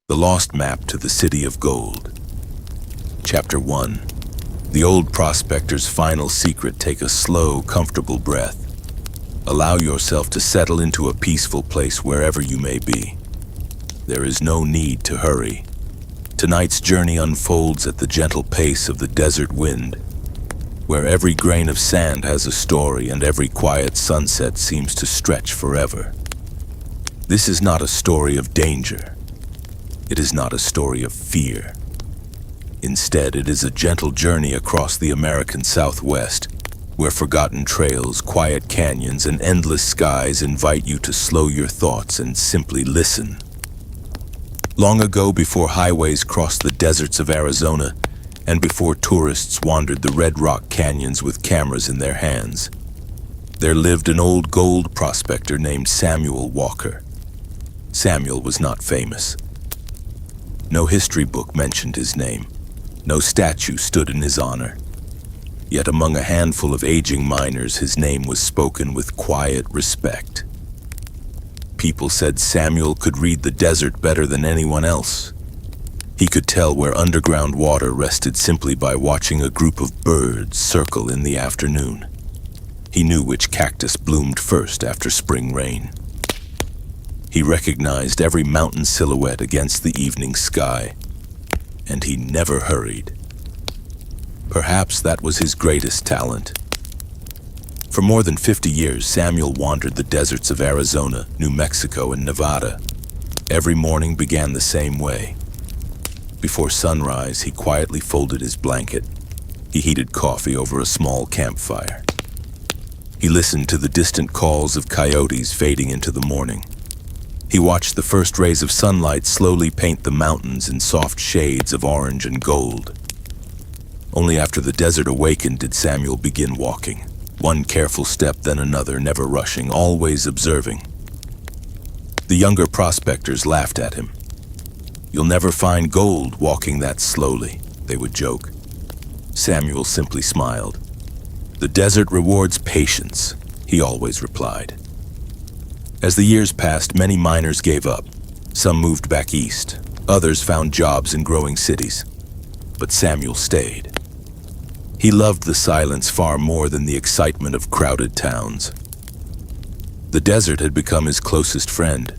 The Lost Map to the City of Gold. Chapter 1. The old prospector's final secret: take a slow, comfortable breath. Allow yourself to settle into a peaceful place wherever you may be. There is no need to hurry. Tonight's journey unfolds at the gentle pace of the desert wind, where every grain of sand has a story and every quiet sunset seems to stretch forever. This is not a story of danger. It is not a story of fear. Instead, it is a gentle journey across the American Southwest, where forgotten trails, quiet canyons, and endless skies invite you to slow your thoughts and simply listen. Long ago, before highways crossed the deserts of Arizona, and before tourists wandered the red rock canyons with cameras in their hands, there lived an old gold prospector named Samuel Walker. Samuel was not famous. No history book mentioned his name. No statue stood in his honor. Yet among a handful of aging miners, his name was spoken with quiet respect. People said Samuel could read the desert better than anyone else. He could tell where underground water rested simply by watching a group of birds circle in the afternoon. He knew which cactus bloomed first after spring rain. He recognized every mountain silhouette against the evening sky, and he never hurried. Perhaps that was his greatest talent. For more than 50 years, Samuel wandered the deserts of Arizona, New Mexico, and Nevada. Every morning began the same way. Before sunrise, he quietly folded his blanket. He heated coffee over a small campfire. He listened to the distant calls of coyotes fading into the morning. He watched the first rays of sunlight slowly paint the mountains in soft shades of orange and gold. Only after the desert awakened did Samuel begin walking. One careful step, then another, never rushing, always observing. The younger prospectors laughed at him. "You'll never find gold walking that slowly," they would joke. Samuel simply smiled. "The desert rewards patience," he always replied. As the years passed, many miners gave up. Some moved back east. Others found jobs in growing cities. But Samuel stayed. He loved the silence far more than the excitement of crowded towns. The desert had become his closest friend.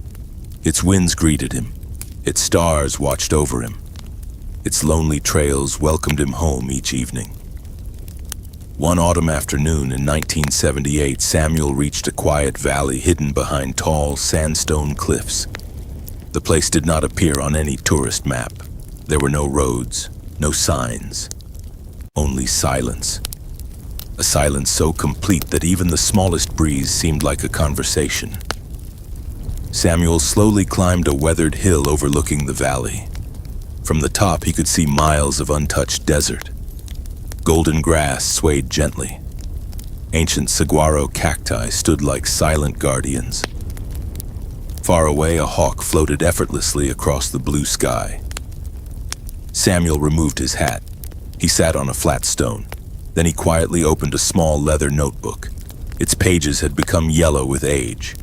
Its winds greeted him. Its stars watched over him. Its lonely trails welcomed him home each evening. One autumn afternoon in 1978, Samuel reached a quiet valley hidden behind tall sandstone cliffs. The place did not appear on any tourist map. There were no roads, no signs, only silence. A silence so complete that even the smallest breeze seemed like a conversation. Samuel slowly climbed a weathered hill overlooking the valley. From the top, he could see miles of untouched desert. Golden grass swayed gently. Ancient saguaro cacti stood like silent guardians. Far away, a hawk floated effortlessly across the blue sky. Samuel removed his hat. He sat on a flat stone. Then he quietly opened a small leather notebook. Its pages had become yellow with age.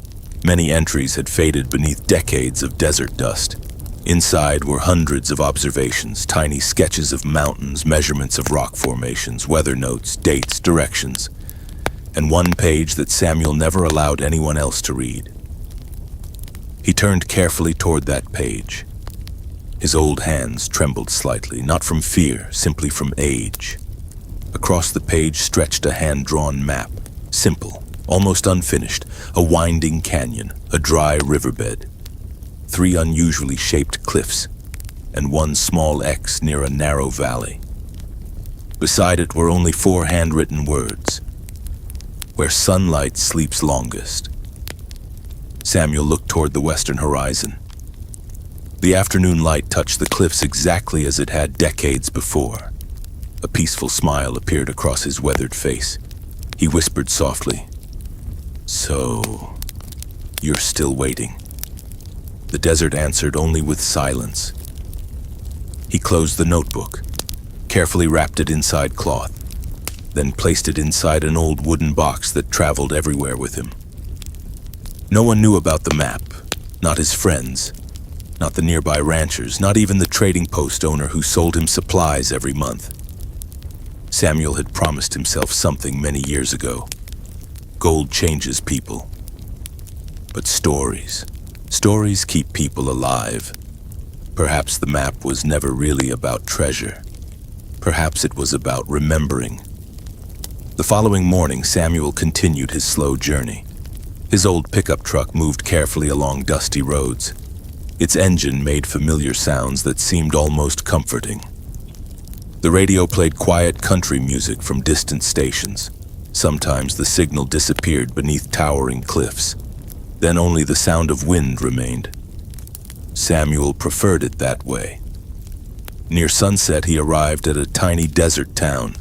Many entries had faded beneath decades of desert dust. Inside were hundreds of observations, tiny sketches of mountains, measurements of rock formations, weather notes, dates, directions, and one page that Samuel never allowed anyone else to read. He turned carefully toward that page. His old hands trembled slightly, not from fear, simply from age. Across the page stretched a hand-drawn map, simple, almost unfinished, a winding canyon, a dry riverbed, 3 unusually shaped cliffs, and one small X near a narrow valley. Beside it were only 4 handwritten words: "Where sunlight sleeps longest." Samuel looked toward the western horizon. The afternoon light touched the cliffs exactly as it had decades before. A peaceful smile appeared across his weathered face. He whispered softly, "So, you're still waiting." The desert answered only with silence. He closed the notebook, carefully wrapped it inside cloth, then placed it inside an old wooden box that traveled everywhere with him. No one knew about the map, not his friends, Not the nearby ranchers, not even the trading post owner who sold him supplies every month. Samuel had promised himself something many years ago. Gold changes people. But stories keep people alive. Perhaps the map was never really about treasure. Perhaps it was about remembering. The following morning, Samuel continued his slow journey. His old pickup truck moved carefully along dusty roads. Its engine made familiar sounds that seemed almost comforting. The radio played quiet country music from distant stations. Sometimes the signal disappeared beneath towering cliffs. Then only the sound of wind remained. Samuel preferred it that way. Near sunset, he arrived at a tiny desert town.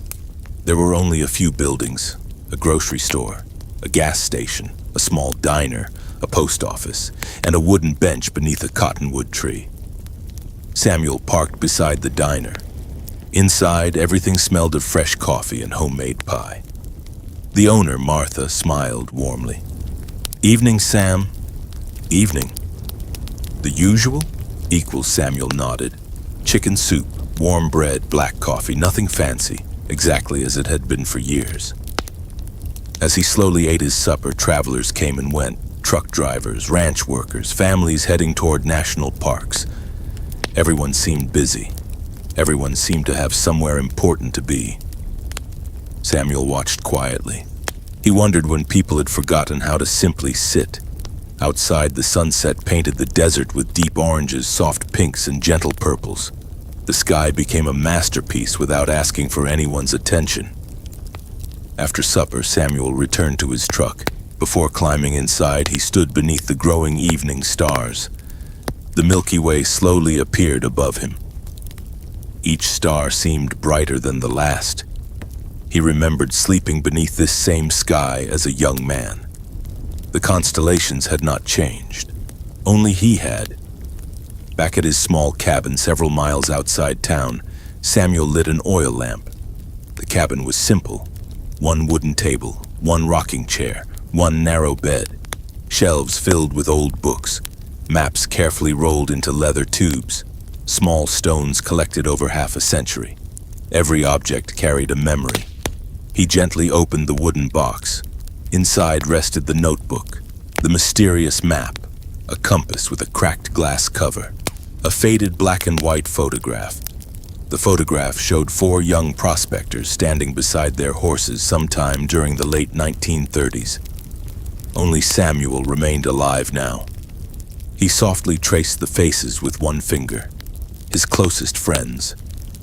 There were only a few buildings: a grocery store, a gas station, a small diner, a post office, and a wooden bench beneath a cottonwood tree. Samuel parked beside the diner. Inside, everything smelled of fresh coffee and homemade pie. The owner, Martha, smiled warmly. "Evening, Sam." "Evening." "The usual?" "Equal," Samuel nodded. Chicken soup, warm bread, black coffee, nothing fancy, exactly as it had been for years. As he slowly ate his supper, travelers came and went. Truck drivers, ranch workers, families heading toward national parks. Everyone seemed busy. Everyone seemed to have somewhere important to be. Samuel watched quietly. He wondered when people had forgotten how to simply sit. Outside, the sunset painted the desert with deep oranges, soft pinks, and gentle purples. The sky became a masterpiece without asking for anyone's attention. After supper, Samuel returned to his truck. Before climbing inside, he stood beneath the growing evening stars. The Milky Way slowly appeared above him. Each star seemed brighter than the last. He remembered sleeping beneath this same sky as a young man. The constellations had not changed. Only he had. Back at his small cabin several miles outside town, Samuel lit an oil lamp. The cabin was simple. One wooden table, one rocking chair, one narrow bed, shelves filled with old books, maps carefully rolled into leather tubes, small stones collected over half a century. Every object carried a memory. He gently opened the wooden box. Inside rested the notebook, the mysterious map, a compass with a cracked glass cover, a faded black and white photograph. The photograph showed 4 young prospectors standing beside their horses sometime during the late 1930s. Only Samuel remained alive now. He softly traced the faces with one finger. His closest friends,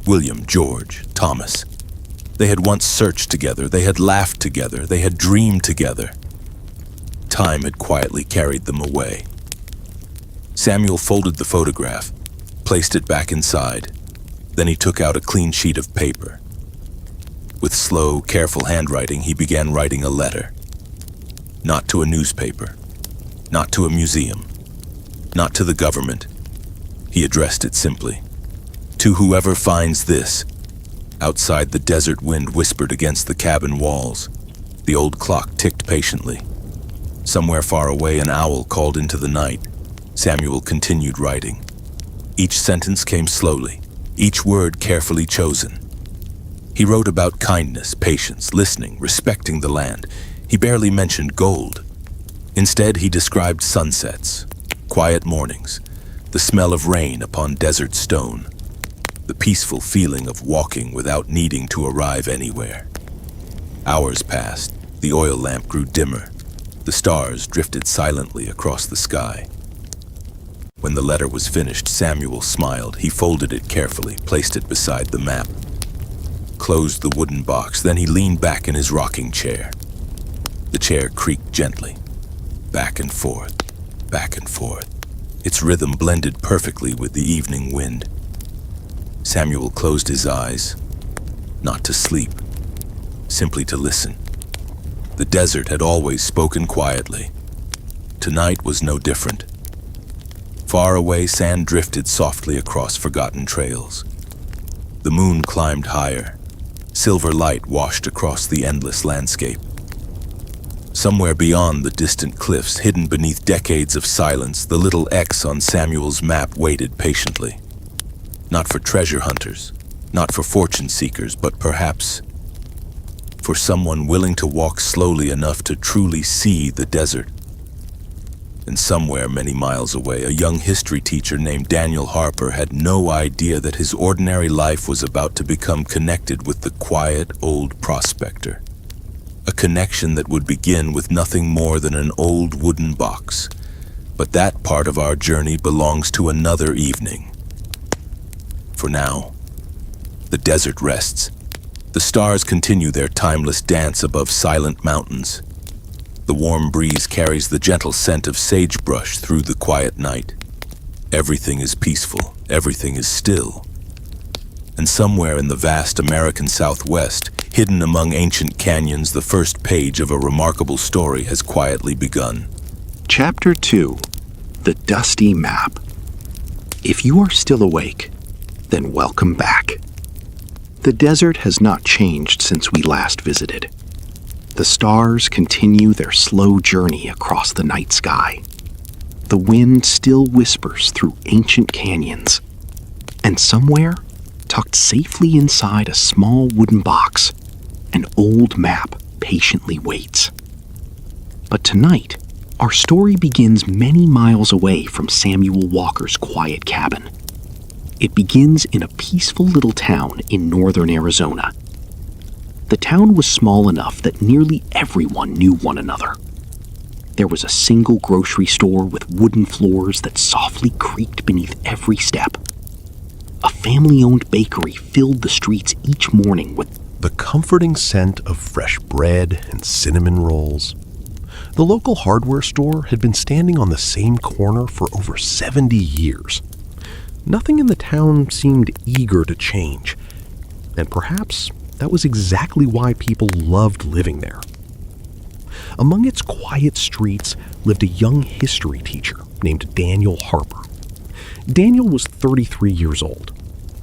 William, George, Thomas. They had once searched together, they had laughed together, they had dreamed together. Time had quietly carried them away. Samuel folded the photograph, placed it back inside. Then he took out a clean sheet of paper. With slow, careful handwriting, he began writing a letter. Not to a newspaper, not to a museum, not to the government. He addressed it simply. To whoever finds this. Outside, the desert wind whispered against the cabin walls. The old clock ticked patiently. Somewhere far away, an owl called into the night. Samuel continued writing. Each sentence came slowly, each word carefully chosen. He wrote about kindness, patience, listening, respecting the land. He barely mentioned gold. Instead, he described sunsets, quiet mornings, the smell of rain upon desert stone, the peaceful feeling of walking without needing to arrive anywhere. Hours passed. The oil lamp grew dimmer. The stars drifted silently across the sky. When the letter was finished, Samuel smiled. He folded it carefully, placed it beside the map, closed the wooden box. Then he leaned back in his rocking chair. The chair creaked gently, back and forth, back and forth. Its rhythm blended perfectly with the evening wind. Samuel closed his eyes, not to sleep, simply to listen. The desert had always spoken quietly. Tonight was no different. Far away, sand drifted softly across forgotten trails. The moon climbed higher. Silver light washed across the endless landscape. Somewhere beyond the distant cliffs, hidden beneath decades of silence, the little X on Samuel's map waited patiently. Not for treasure hunters, not for fortune seekers, but perhaps for someone willing to walk slowly enough to truly see the desert. And somewhere many miles away, a young history teacher named Daniel Harper had no idea that his ordinary life was about to become connected with the quiet old prospector. A connection that would begin with nothing more than an old wooden box. But that part of our journey belongs to another evening. For now, the desert rests. The stars continue their timeless dance above silent mountains. The warm breeze carries the gentle scent of sagebrush through the quiet night. Everything is peaceful, everything is still. And somewhere in the vast American Southwest, hidden among ancient canyons, the first page of a remarkable story has quietly begun. Chapter 2. The Dusty Map. If you are still awake, then welcome back. The desert has not changed since we last visited. The stars continue their slow journey across the night sky. The wind still whispers through ancient canyons. And somewhere, tucked safely inside a small wooden box, an old map patiently waits. But tonight, our story begins many miles away from Samuel Walker's quiet cabin. It begins in a peaceful little town in northern Arizona. The town was small enough that nearly everyone knew one another. There was a single grocery store with wooden floors that softly creaked beneath every step. A family-owned bakery filled the streets each morning with the comforting scent of fresh bread and cinnamon rolls. The local hardware store had been standing on the same corner for over 70 years. Nothing in the town seemed eager to change, and perhaps that was exactly why people loved living there. Among its quiet streets lived a young history teacher named Daniel Harper. Daniel was 33 years old.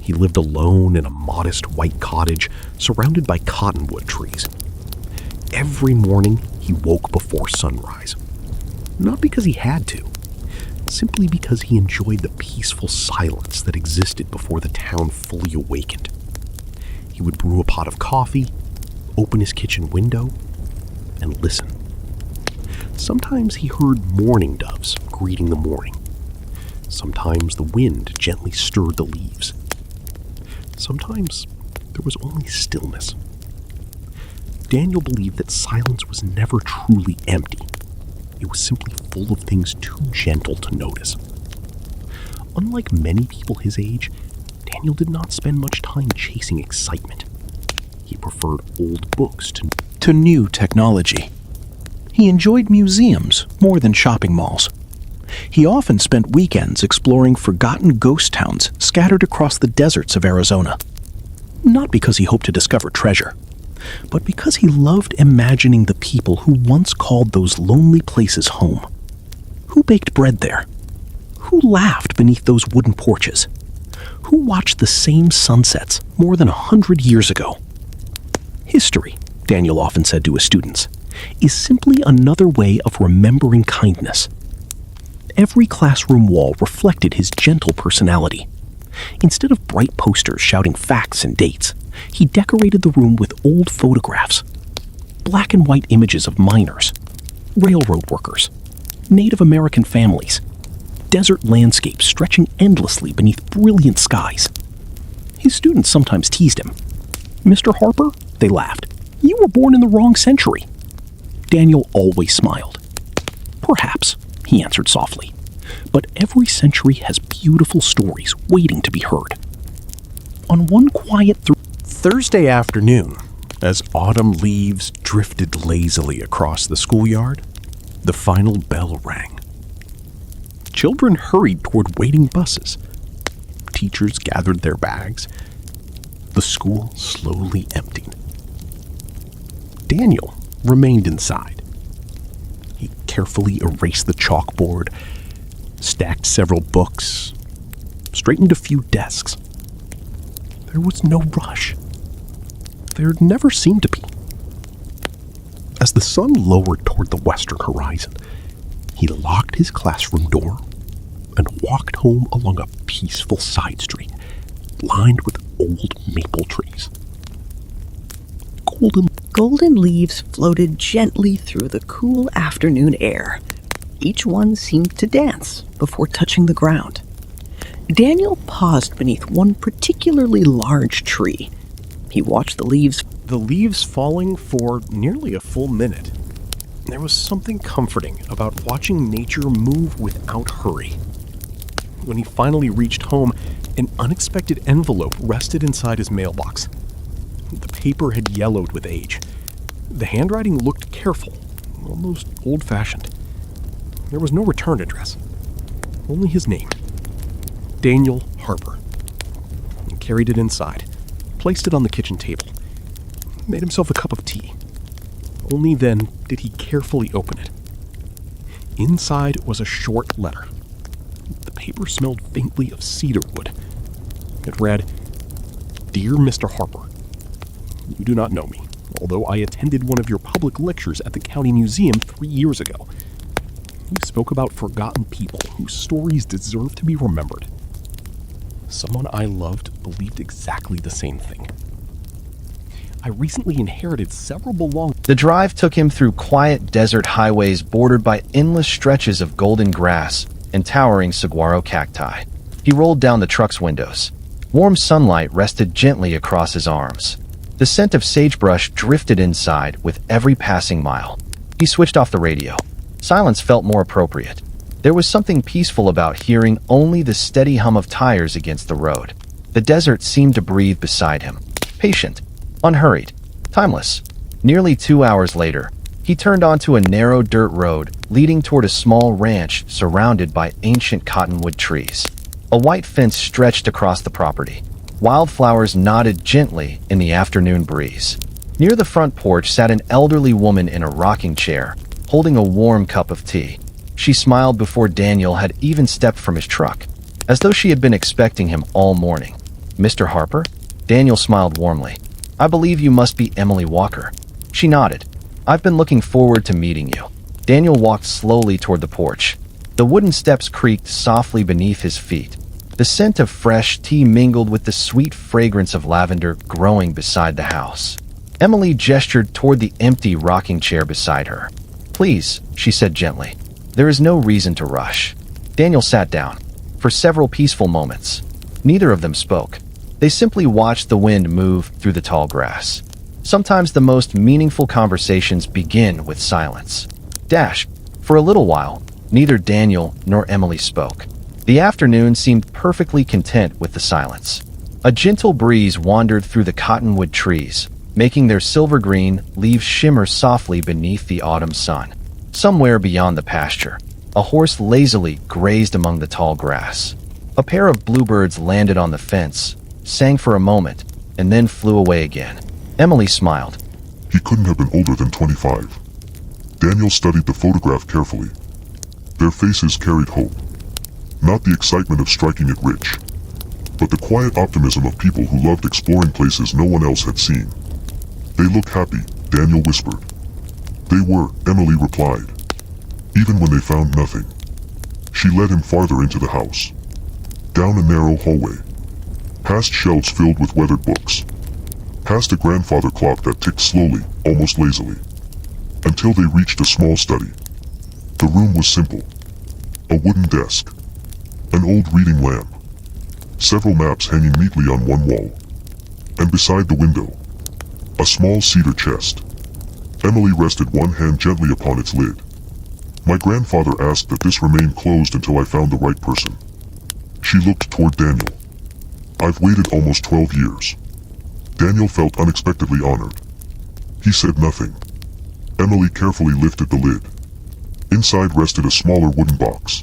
He lived alone in a modest white cottage surrounded by cottonwood trees. Every morning, he woke before sunrise. Not because he had to, simply because he enjoyed the peaceful silence that existed before the town fully awakened. He would brew a pot of coffee, open his kitchen window, and listen. Sometimes he heard mourning doves greeting the morning. Sometimes the wind gently stirred the leaves. Sometimes there was only stillness. Daniel believed that silence was never truly empty. It was simply full of things too gentle to notice. Unlike many people his age, Daniel did not spend much time chasing excitement. He preferred old books to new technology. He enjoyed museums more than shopping malls. He often spent weekends exploring forgotten ghost towns scattered across the deserts of Arizona. Not because he hoped to discover treasure, but because he loved imagining the people who once called those lonely places home. Who baked bread there? Who laughed beneath those wooden porches? Who watched the same sunsets more than 100 years ago? History, Daniel often said to his students, is simply another way of remembering kindness. Every classroom wall reflected his gentle personality. Instead of bright posters shouting facts and dates, he decorated the room with old photographs, black and white images of miners, railroad workers, Native American families, desert landscapes stretching endlessly beneath brilliant skies. His students sometimes teased him. "Mr. Harper," they laughed, "you were born in the wrong century." Daniel always smiled. "Perhaps," he answered softly, "but every century has beautiful stories waiting to be heard." On one quiet Thursday afternoon, as autumn leaves drifted lazily across the schoolyard, the final bell rang. Children hurried toward waiting buses. Teachers gathered their bags. The school slowly emptied. Daniel remained inside. He carefully erased the chalkboard, stacked several books, straightened a few desks. There was no rush. There never seemed to be. A As the sun lowered toward the western horizon, he locked his classroom door and walked home along a peaceful side street lined with old maple trees. Golden leaves floated gently through the cool afternoon air. Each one seemed to dance before touching the ground. Daniel paused beneath one particularly large tree. He watched the leaves falling for nearly a full minute. There was something comforting about watching nature move without hurry. When he finally reached home, an unexpected envelope rested inside his mailbox. The paper had yellowed with age. The handwriting looked careful, almost old-fashioned. There was no return address, only his name, Daniel Harper. He carried it inside, placed it on the kitchen table, made himself a cup of tea. Only then did he carefully open it. Inside was a short letter. The paper smelled faintly of cedar wood. It read, "Dear Mr. Harper, you do not know me, although I attended one of your public lectures at the county museum 3 years ago. You spoke about forgotten people whose stories deserve to be remembered. Someone I loved believed exactly the same thing. I recently inherited several belongings." The drive took him through quiet desert highways bordered by endless stretches of golden grass and towering saguaro cacti. He rolled down the truck's windows. Warm sunlight rested gently across his arms. The scent of sagebrush drifted inside with every passing mile. He switched off the radio. Silence felt more appropriate. There was something peaceful about hearing only the steady hum of tires against the road. The desert seemed to breathe beside him, patient, unhurried, timeless. Nearly 2 hours later, he turned onto a narrow dirt road leading toward a small ranch surrounded by ancient cottonwood trees. A white fence stretched across the property. Wildflowers nodded gently in the afternoon breeze. Near the front porch sat an elderly woman in a rocking chair, holding a warm cup of tea. She smiled before Daniel had even stepped from his truck, as though she had been expecting him all morning. "Mr. Harper?" Daniel smiled warmly. "I believe you must be Emily Walker." She nodded. "I've been looking forward to meeting you." Daniel walked slowly toward the porch. The wooden steps creaked softly beneath his feet. The scent of fresh tea mingled with the sweet fragrance of lavender growing beside the house. Emily gestured toward the empty rocking chair beside her. "Please," she said gently. "There is no reason to rush." Daniel sat down. For several peaceful moments, neither of them spoke. They simply watched the wind move through the tall grass. Sometimes the most meaningful conversations begin with silence. For a little while, neither Daniel nor Emily spoke. The afternoon seemed perfectly content with the silence. A gentle breeze wandered through the cottonwood trees, making their silver-green leaves shimmer softly beneath the autumn sun. Somewhere beyond the pasture, a horse lazily grazed among the tall grass. A pair of bluebirds landed on the fence, sang for a moment, and then flew away again. Emily smiled. He couldn't have been older than 25. Daniel studied the photograph carefully. Their faces carried hope. Not the excitement of striking it rich, but the quiet optimism of people who loved exploring places no one else had seen. "They look happy," Daniel whispered. "They were," Emily replied. "Even when they found nothing." She led him farther into the house. Down a narrow hallway. Past shelves filled with weathered books. Past a grandfather clock that ticked slowly, almost lazily. Until they reached a small study. The room was simple. A wooden desk. An old reading lamp. Several maps hanging neatly on one wall. And beside the window, a small cedar chest. Emily rested one hand gently upon its lid. "My grandfather asked that this remain closed until I found the right person." She looked toward Daniel. "I've waited almost 12 years." Daniel felt unexpectedly honored. He said nothing. Emily carefully lifted the lid. Inside rested a smaller wooden box.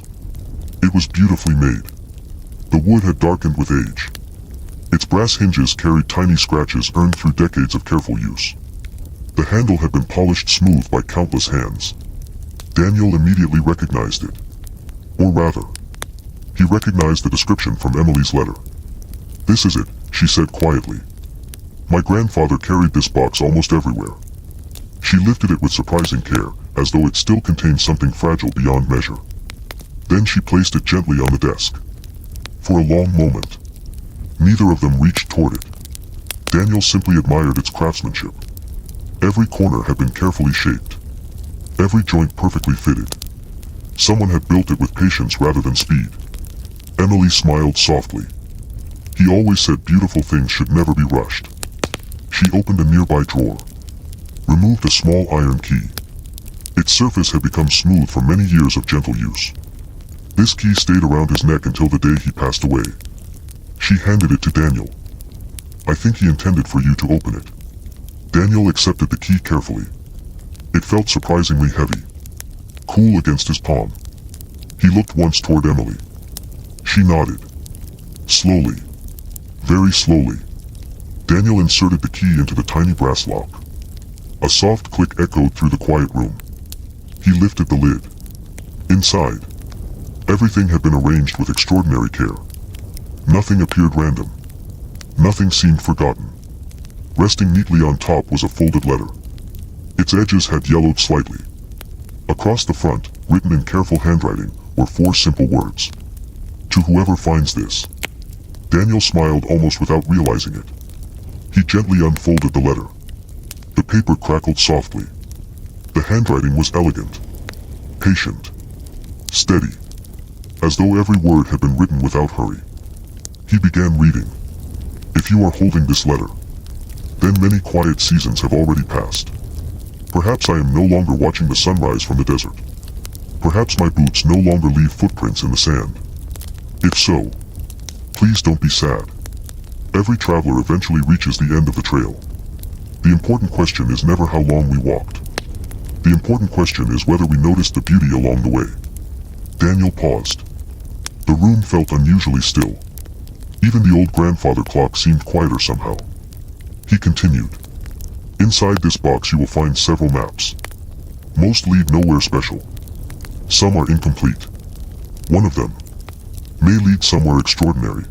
It was beautifully made. The wood had darkened with age. Its brass hinges carried tiny scratches earned through decades of careful use. The handle had been polished smooth by countless hands. Daniel immediately recognized it. Or rather, he recognized the description from Emily's letter. "This is it," she said quietly. "My grandfather carried this box almost everywhere." She lifted it with surprising care, as though it still contained something fragile beyond measure. Then she placed it gently on the desk. For a long moment, neither of them reached toward it. Daniel simply admired its craftsmanship. Every corner had been carefully shaped, every joint perfectly fitted. Someone had built it with patience rather than speed. Emily smiled softly. He always said beautiful things should never be rushed. She opened a nearby drawer, removed a small iron key. Its surface had become smooth from many years of gentle use. This key stayed around his neck until the day he passed away. She handed it to Daniel. I think he intended for you to open it. Daniel accepted the key carefully. It felt surprisingly heavy, cool against his palm. He looked once toward Emily. She nodded. Slowly, very slowly, Daniel inserted the key into the tiny brass lock. A soft click echoed through the quiet room. He lifted the lid. Inside, everything had been arranged with extraordinary care. Nothing appeared random. Nothing seemed forgotten. Resting neatly on top was a folded letter. Its edges had yellowed slightly. Across the front, written in careful handwriting, were 4 simple words. To whoever finds this. Daniel smiled almost without realizing it. He gently unfolded the letter. The paper crackled softly. The handwriting was elegant, patient, steady, as though every word had been written without hurry. He began reading. If you are holding this letter, then many quiet seasons have already passed. Perhaps I am no longer watching the sunrise from the desert. Perhaps my boots no longer leave footprints in the sand. If so, please don't be sad. Every traveler eventually reaches the end of the trail. The important question is never how long we walked. The important question is whether we noticed the beauty along the way. Daniel paused. The room felt unusually still. Even the old grandfather clock seemed quieter somehow. He continued. Inside this box you will find several maps. Most lead nowhere special. Some are incomplete. One of them may lead somewhere extraordinary.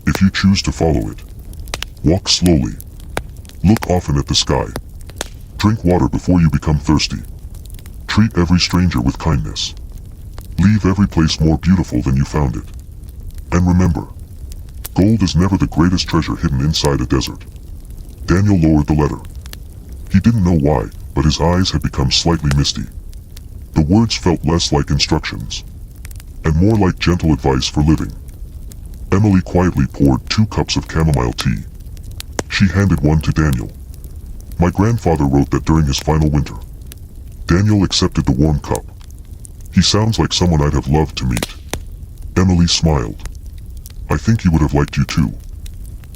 If you choose to follow it, walk slowly. Look often at the sky. Drink water before you become thirsty. Treat every stranger with kindness. Leave every place more beautiful than you found it. And remember, gold is never the greatest treasure hidden inside a desert. Daniel lowered the letter. He didn't know why, but his eyes had become slightly misty. The words felt less like instructions, and more like gentle advice for living. Emily quietly poured 2 cups of chamomile tea. She handed one to Daniel. My grandfather wrote that during his final winter. Daniel accepted the warm cup. He sounds like someone I'd have loved to meet. Emily smiled. I think he would have liked you too.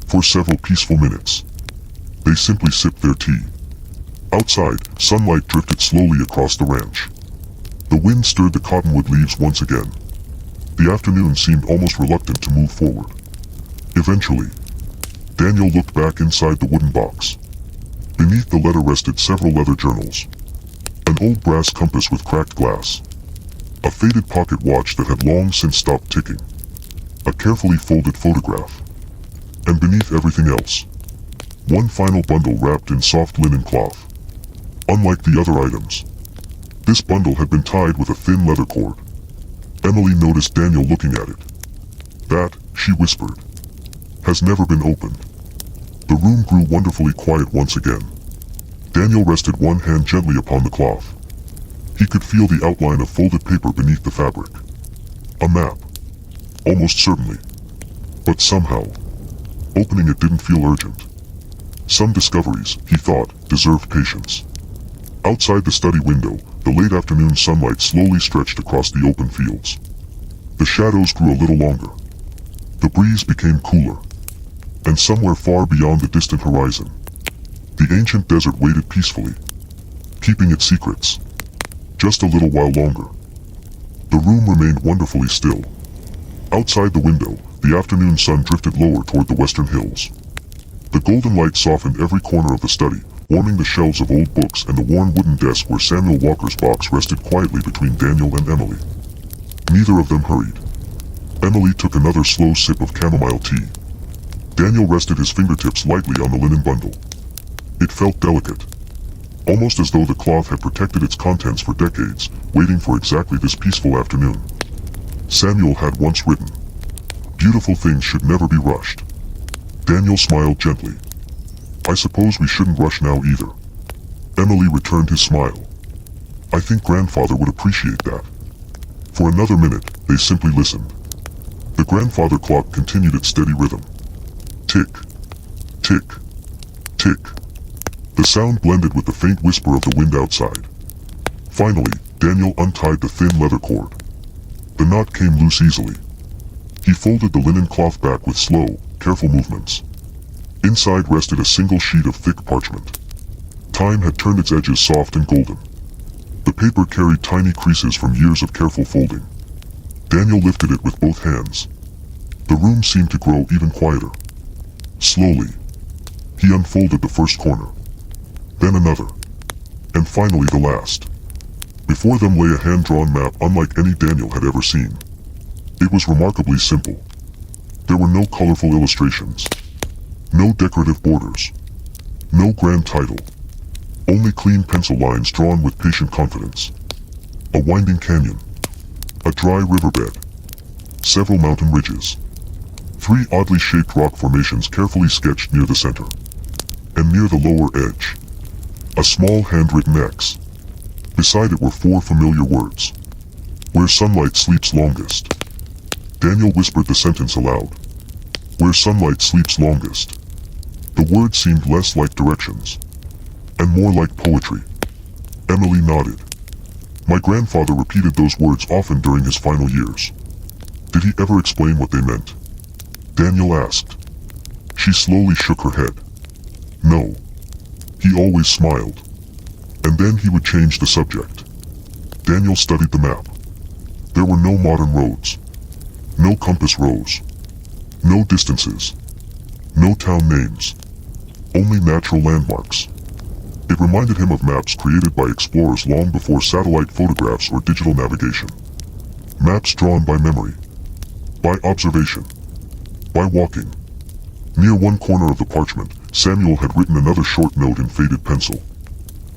For several peaceful minutes, they simply sipped their tea. Outside, sunlight drifted slowly across the ranch. The wind stirred the cottonwood leaves once again. The afternoon seemed almost reluctant to move forward. Eventually, Daniel looked back inside the wooden box. Beneath the letter rested several leather journals, an old brass compass with cracked glass, a faded pocket watch that had long since stopped ticking, a carefully folded photograph, and beneath everything else, one final bundle wrapped in soft linen cloth. Unlike the other items, this bundle had been tied with a thin leather cord. Emily noticed Daniel looking at it. That, she whispered, has never been opened. The room grew wonderfully quiet once again. Daniel rested one hand gently upon the cloth. He could feel the outline of folded paper beneath the fabric. A map. Almost certainly. But somehow, opening it didn't feel urgent. Some discoveries, he thought, deserved patience. Outside the study window, the late afternoon sunlight slowly stretched across the open fields. The shadows grew a little longer. The breeze became cooler. And somewhere far beyond the distant horizon, the ancient desert waited peacefully, keeping its secrets. Just a little while longer. The room remained wonderfully still. Outside the window, the afternoon sun drifted lower toward the western hills. The golden light softened every corner of the study, warming the shelves of old books and the worn wooden desk where Samuel Walker's box rested quietly between Daniel and Emily. Neither of them hurried. Emily took another slow sip of chamomile tea. Daniel rested his fingertips lightly on the linen bundle. It felt delicate, almost as though the cloth had protected its contents for decades, waiting for exactly this peaceful afternoon. Samuel had once written, "Beautiful things should never be rushed." Daniel smiled gently. "I suppose we shouldn't rush now either." Emily returned his smile. "I think grandfather would appreciate that." For another minute, they simply listened. The grandfather clock continued its steady rhythm. Tick, tick, tick. The sound blended with the faint whisper of the wind outside. Finally, Daniel untied the thin leather cord. The knot came loose easily. He folded the linen cloth back with slow, careful movements. Inside rested a single sheet of thick parchment. Time had turned its edges soft and golden. The paper carried tiny creases from years of careful folding. Daniel lifted it with both hands. The room seemed to grow even quieter. Slowly, he unfolded the first corner, then another, and finally the last. Before them lay a hand-drawn map unlike any Daniel had ever seen. It was remarkably simple. There were no colorful illustrations, no decorative borders, no grand title, only clean pencil lines drawn with patient confidence. A winding canyon, a dry riverbed, several mountain ridges, 3 oddly shaped rock formations carefully sketched near the center, and near the lower edge, a small handwritten X. Beside it were 4 familiar words. Where sunlight sleeps longest. Daniel whispered the sentence aloud. Where sunlight sleeps longest. The words seemed less like directions, and more like poetry. Emily nodded. My grandfather repeated those words often during his final years. Did he ever explain what they meant? Daniel asked. She slowly shook her head. No. He always smiled. And then he would change the subject. Daniel studied the map. There were no modern roads. No compass rose. No distances. No town names. Only natural landmarks. It reminded him of maps created by explorers long before satellite photographs or digital navigation. Maps drawn by memory. By observation. By walking. Near one corner of the parchment, Samuel had written another short note in faded pencil.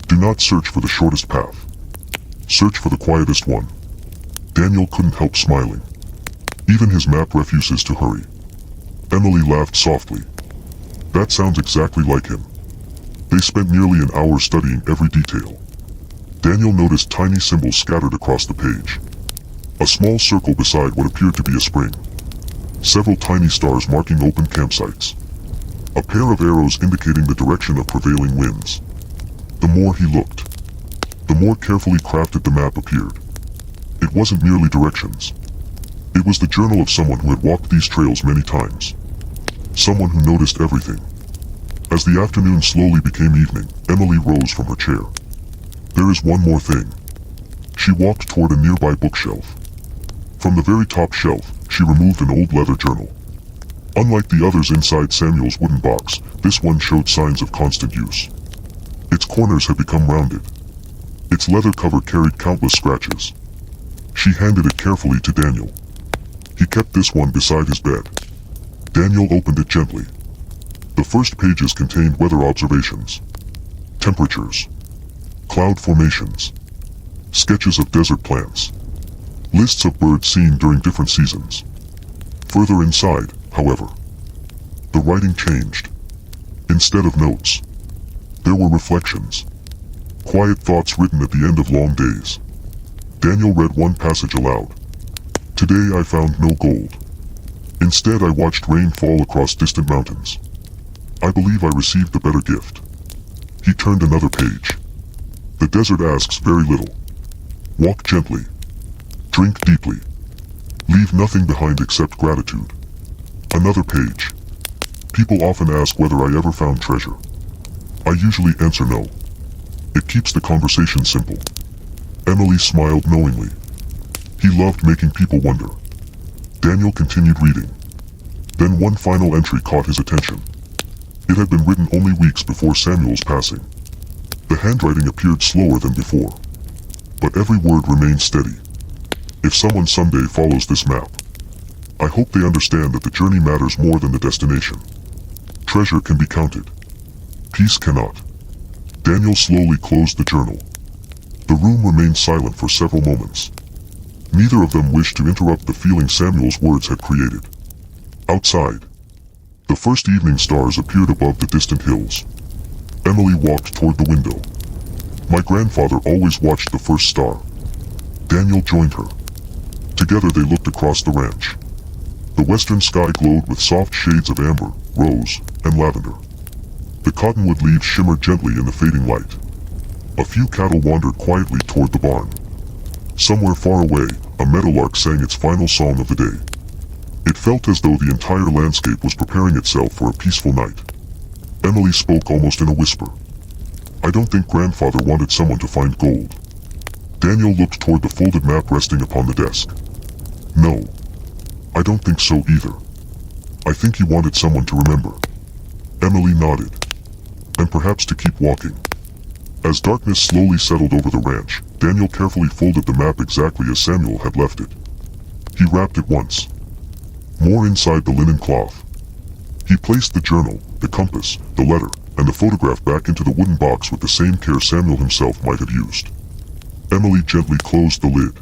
Do not search for the shortest path. Search for the quietest one. Daniel couldn't help smiling. Even his map refuses to hurry. Emily laughed softly. That sounds exactly like him. They spent nearly an hour studying every detail. Daniel noticed tiny symbols scattered across the page. A small circle beside what appeared to be a spring. Several tiny stars marking open campsites. A pair of arrows indicating the direction of prevailing winds. The more he looked, the more carefully crafted the map appeared. It wasn't merely directions. It was the journal of someone who had walked these trails many times. Someone who noticed everything. As the afternoon slowly became evening, Emily rose from her chair. There is one more thing. She walked toward a nearby bookshelf. From the very top shelf, she removed an old leather journal. Unlike the others inside Samuel's wooden box, this one showed signs of constant use. Its corners had become rounded. Its leather cover carried countless scratches. She handed it carefully to Daniel. He kept this one beside his bed. Daniel opened it gently. The first pages contained weather observations, temperatures, cloud formations, sketches of desert plants, lists of birds seen during different seasons. Further inside, however, the writing changed. Instead of notes, there were reflections, quiet thoughts written at the end of long days. Daniel read one passage aloud. Today I found no gold. Instead I watched rain fall across distant mountains. I believe I received the better gift. He turned another page. The desert asks very little. Walk gently. Drink deeply. Leave nothing behind except gratitude. Another page. People often ask whether I ever found treasure. I usually answer no. It keeps the conversation simple. Emily smiled knowingly. He loved making people wonder. Daniel continued reading. Then one final entry caught his attention. It had been written only weeks before Samuel's passing. The handwriting appeared slower than before, but every word remained steady. If someone someday follows this map, I hope they understand that the journey matters more than the destination. Treasure can be counted. Peace cannot. Daniel slowly closed the journal. The room remained silent for several moments. Neither of them wished to interrupt the feeling Samuel's words had created. Outside, the first evening stars appeared above the distant hills. Emily walked toward the window. My grandfather always watched the first star. Daniel joined her. Together they looked across the ranch. The western sky glowed with soft shades of amber, rose, and lavender. The cottonwood leaves shimmered gently in the fading light. A few cattle wandered quietly toward the barn. Somewhere far away, a meadowlark sang its final song of the day. It felt as though the entire landscape was preparing itself for a peaceful night. Emily spoke almost in a whisper. I don't think grandfather wanted someone to find gold. Daniel looked toward the folded map resting upon the desk. No, I don't think so either. I think he wanted someone to remember. Emily nodded. And perhaps to keep walking. As darkness slowly settled over the ranch, Daniel carefully folded the map exactly as Samuel had left it. He wrapped it once more inside the linen cloth. He placed the journal, the compass, the letter, and the photograph back into the wooden box with the same care Samuel himself might have used. Emily gently closed the lid.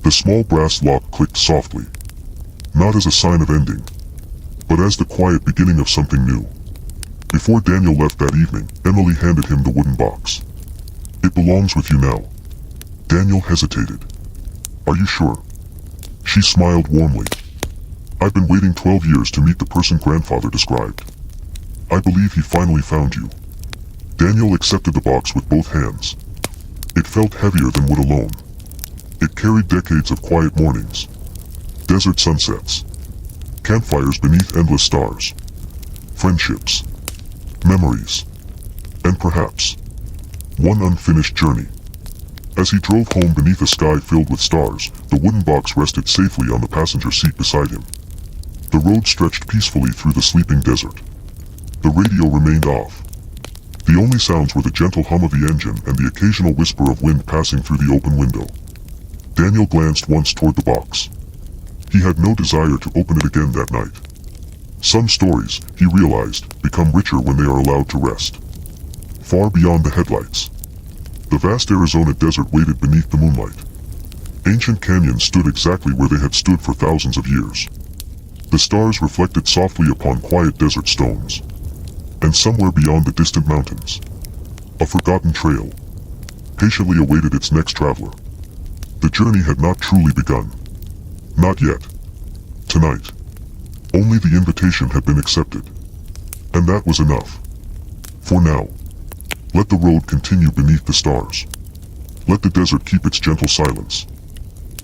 The small brass lock clicked softly, not as a sign of ending, but as the quiet beginning of something new. Before Daniel left that evening, Emily handed him the wooden box. It belongs with you now. Daniel hesitated. Are you sure? She smiled warmly. I've been waiting 12 years to meet the person grandfather described. I believe he finally found you. Daniel accepted the box with both hands. It felt heavier than wood alone. It carried decades of quiet mornings, desert sunsets, campfires beneath endless stars, friendships, memories, and perhaps one unfinished journey. As he drove home beneath a sky filled with stars, the wooden box rested safely on the passenger seat beside him. The road stretched peacefully through the sleeping desert. The radio remained off. The only sounds were the gentle hum of the engine and the occasional whisper of wind passing through the open window. Daniel glanced once toward the box. He had no desire to open it again that night. Some stories, he realized, become richer when they are allowed to rest. Far beyond the headlights, the vast Arizona desert waited beneath the moonlight. Ancient canyons stood exactly where they had stood for thousands of years. The stars reflected softly upon quiet desert stones. And somewhere beyond the distant mountains, a forgotten trail patiently awaited its next traveler. The journey had not truly begun. Not yet. Tonight, only the invitation had been accepted. And that was enough. For now, let the road continue beneath the stars. Let the desert keep its gentle silence.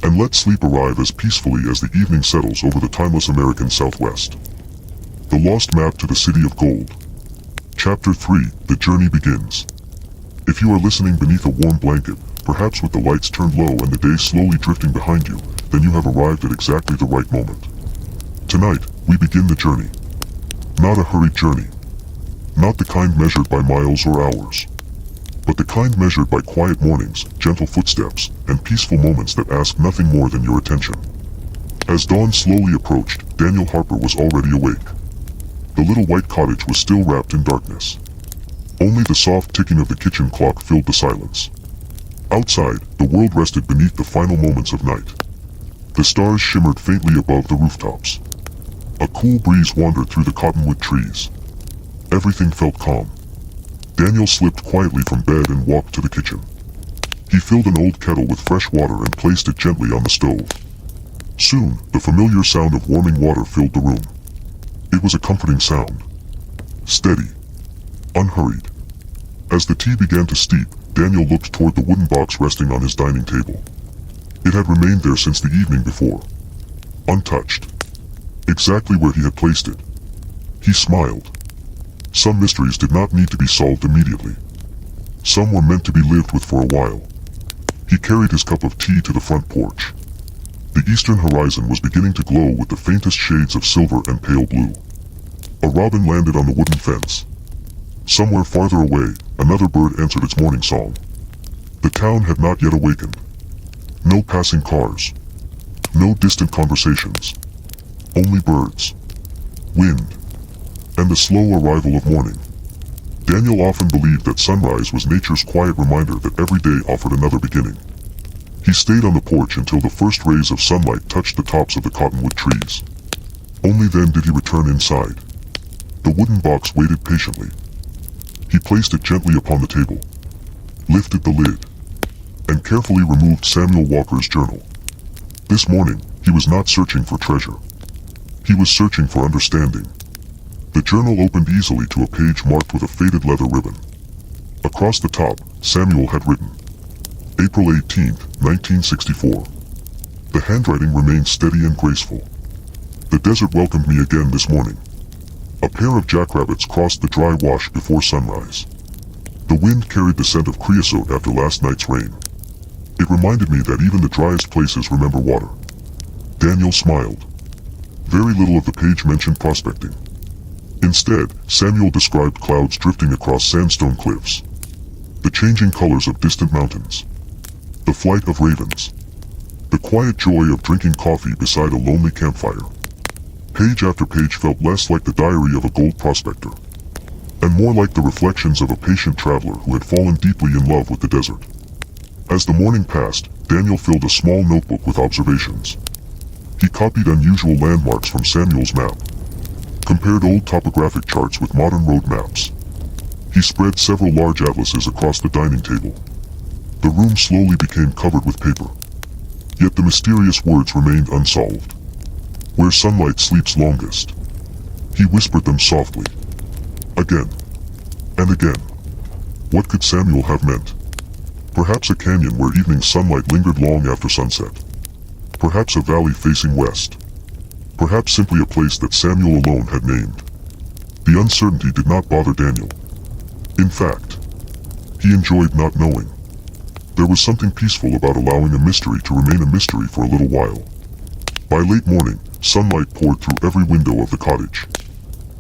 And let sleep arrive as peacefully as the evening settles over the timeless American Southwest. The Lost Map to the City of Gold. Chapter 3, The Journey Begins. If you are listening beneath a warm blanket, perhaps with the lights turned low and the day slowly drifting behind you, then you have arrived at exactly the right moment. Tonight, we begin the journey. Not a hurried journey. Not the kind measured by miles or hours. But the kind measured by quiet mornings, gentle footsteps, and peaceful moments that ask nothing more than your attention. As dawn slowly approached, Daniel Harper was already awake. The little white cottage was still wrapped in darkness. Only the soft ticking of the kitchen clock filled the silence. Outside, the world rested beneath the final moments of night. The stars shimmered faintly above the rooftops. A cool breeze wandered through the cottonwood trees. Everything felt calm. Daniel slipped quietly from bed and walked to the kitchen. He filled an old kettle with fresh water and placed it gently on the stove. Soon, the familiar sound of warming water filled the room. It was a comforting sound. Steady. Unhurried. As the tea began to steep, Daniel looked toward the wooden box resting on his dining table. It had remained there since the evening before. Untouched. Exactly where he had placed it. He smiled. Some mysteries did not need to be solved immediately. Some were meant to be lived with for a while. He carried his cup of tea to the front porch. The eastern horizon was beginning to glow with the faintest shades of silver and pale blue. A robin landed on the wooden fence. Somewhere farther away, another bird answered its morning song. The town had not yet awakened. No passing cars. No distant conversations. Only birds. Wind. And the slow arrival of morning. Daniel often believed that sunrise was nature's quiet reminder that every day offered another beginning. He stayed on the porch until the first rays of sunlight touched the tops of the cottonwood trees. Only then did he return inside. The wooden box waited patiently. He placed it gently upon the table, lifted the lid, and carefully removed Samuel Walker's journal. This morning, he was not searching for treasure. He was searching for understanding. The journal opened easily to a page marked with a faded leather ribbon. Across the top, Samuel had written, April 18, 1964. The handwriting remained steady and graceful. The desert welcomed me again this morning. A pair of jackrabbits crossed the dry wash before sunrise. The wind carried the scent of creosote after last night's rain. It reminded me that even the driest places remember water. Daniel smiled. Very little of the page mentioned prospecting. Instead, Samuel described clouds drifting across sandstone cliffs, the changing colors of distant mountains, the flight of ravens, the quiet joy of drinking coffee beside a lonely campfire. Page after page felt less like the diary of a gold prospector, and more like the reflections of a patient traveler who had fallen deeply in love with the desert. As the morning passed, Daniel filled a small notebook with observations. He copied unusual landmarks from Samuel's map, compared old topographic charts with modern road maps. He spread several large atlases across the dining table. The room slowly became covered with paper. Yet the mysterious words remained unsolved. Where sunlight sleeps longest. He whispered them softly. Again. And again. What could Samuel have meant? Perhaps a canyon where evening sunlight lingered long after sunset. Perhaps a valley facing west. Perhaps simply a place that Samuel alone had named. The uncertainty did not bother Daniel. In fact, he enjoyed not knowing. There was something peaceful about allowing a mystery to remain a mystery for a little while. By late morning, sunlight poured through every window of the cottage.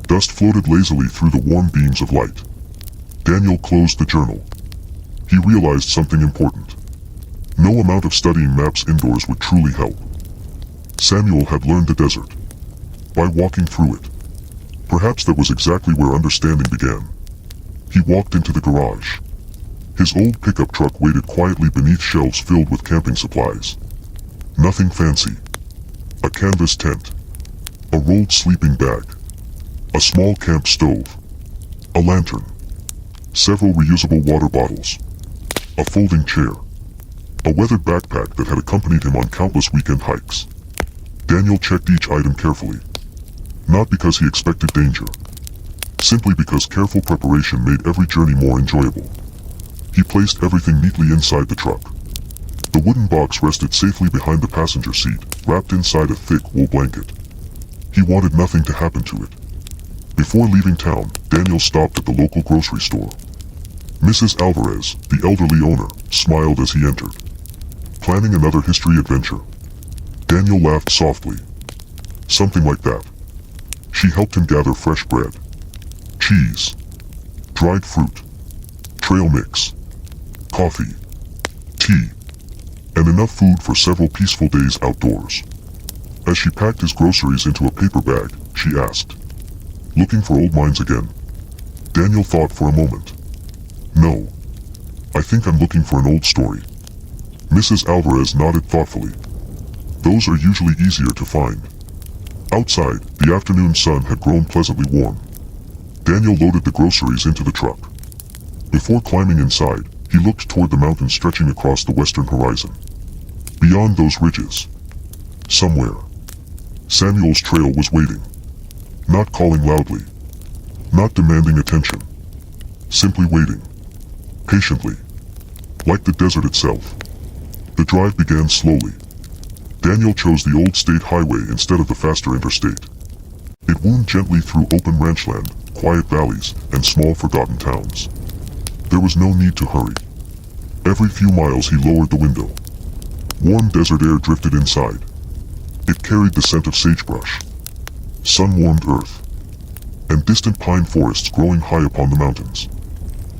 Dust floated lazily through the warm beams of light. Daniel closed the journal. He realized something important. No amount of studying maps indoors would truly help. Samuel had learned the desert by walking through it. Perhaps that was exactly where understanding began. He walked into the garage. His old pickup truck waited quietly beneath shelves filled with camping supplies. Nothing fancy. A canvas tent, a rolled sleeping bag, a small camp stove, a lantern, several reusable water bottles, a folding chair, a weathered backpack that had accompanied him on countless weekend hikes. Daniel checked each item carefully, not because he expected danger, simply because careful preparation made every journey more enjoyable. He placed everything neatly inside the truck. The wooden box rested safely behind the passenger seat, wrapped inside a thick wool blanket. He wanted nothing to happen to it. Before leaving town, Daniel stopped at the local grocery store. Mrs. Alvarez, the elderly owner, smiled as he entered. Planning another history adventure? Daniel laughed softly. Something like that. She helped him gather fresh bread, cheese, dried fruit, trail mix, coffee, tea, and enough food for several peaceful days outdoors. As she packed his groceries into a paper bag, she asked, "Looking for old mines again?" Daniel thought for a moment. "No. I think I'm looking for an old story." Mrs. Alvarez nodded thoughtfully. "Those are usually easier to find." Outside, the afternoon sun had grown pleasantly warm. Daniel loaded the groceries into the truck. Before climbing inside, he looked toward the mountains stretching across the western horizon. Beyond those ridges, somewhere, Samuel's trail was waiting. Not calling loudly, not demanding attention, simply waiting, patiently, like the desert itself. The drive began slowly. Daniel chose the old state highway instead of the faster interstate. It wound gently through open ranchland, quiet valleys, and small forgotten towns. There was no need to hurry. Every few miles he lowered the window. Warm desert air drifted inside. It carried the scent of sagebrush, sun-warmed earth, and distant pine forests growing high upon the mountains.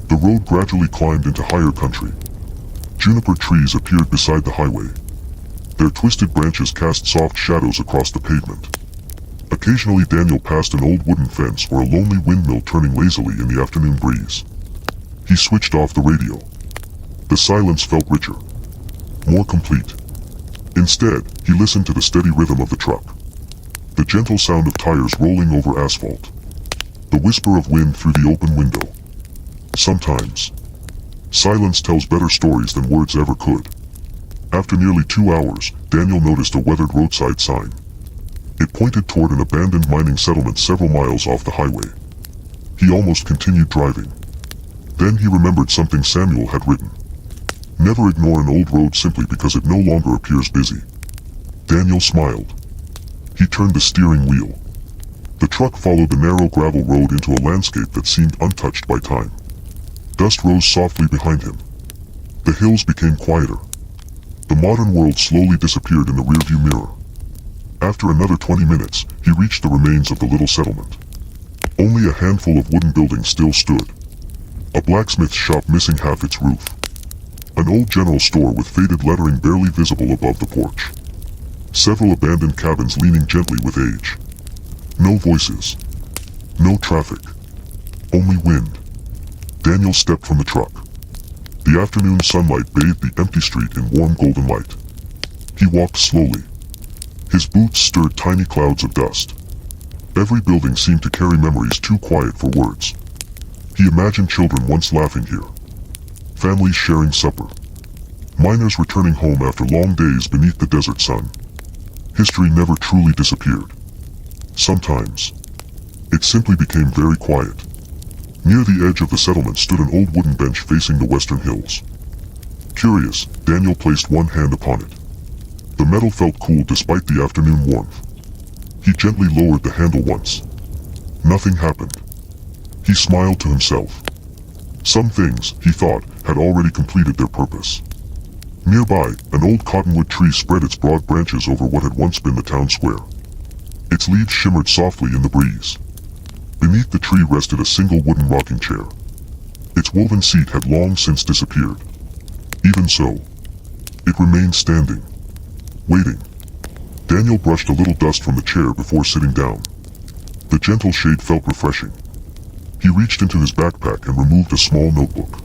The road gradually climbed into higher country. Juniper trees appeared beside the highway. Their twisted branches cast soft shadows across the pavement. Occasionally Daniel passed an old wooden fence or a lonely windmill turning lazily in the afternoon breeze. He switched off the radio. The silence felt richer, more complete. Instead, he listened to the steady rhythm of the truck, the gentle sound of tires rolling over asphalt, the whisper of wind through the open window. Sometimes, silence tells better stories than words ever could. After nearly 2 hours, Daniel noticed a weathered roadside sign. It pointed toward an abandoned mining settlement several miles off the highway. He almost continued driving. Then he remembered something Samuel had written. Never ignore an old road simply because it no longer appears busy. Daniel smiled. He turned the steering wheel. The truck followed the narrow gravel road into a landscape that seemed untouched by time. Dust rose softly behind him. The hills became quieter. The modern world slowly disappeared in the rearview mirror. After another 20 minutes, he reached the remains of the little settlement. Only a handful of wooden buildings still stood. A blacksmith shop missing half its roof. An old general store with faded lettering barely visible above the porch. Several abandoned cabins leaning gently with age. No voices. No traffic. Only wind. Daniel stepped from the truck. The afternoon sunlight bathed the empty street in warm golden light. He walked slowly. His boots stirred tiny clouds of dust. Every building seemed to carry memories too quiet for words. He imagined children once laughing here. Families sharing supper. Miners returning home after long days beneath the desert sun. History never truly disappeared. Sometimes, it simply became very quiet. Near the edge of the settlement stood an old wooden bench facing the western hills. Curious, Daniel placed one hand upon it. The metal felt cool despite the afternoon warmth. He gently lowered the handle once. Nothing happened. He smiled to himself. Some things, he thought, had already completed their purpose. Nearby, an old cottonwood tree spread its broad branches over what had once been the town square. Its leaves shimmered softly in the breeze. Beneath the tree rested a single wooden rocking chair. Its woven seat had long since disappeared. Even so, it remained standing, waiting. Daniel brushed a little dust from the chair before sitting down. The gentle shade felt refreshing. He reached into his backpack and removed a small notebook.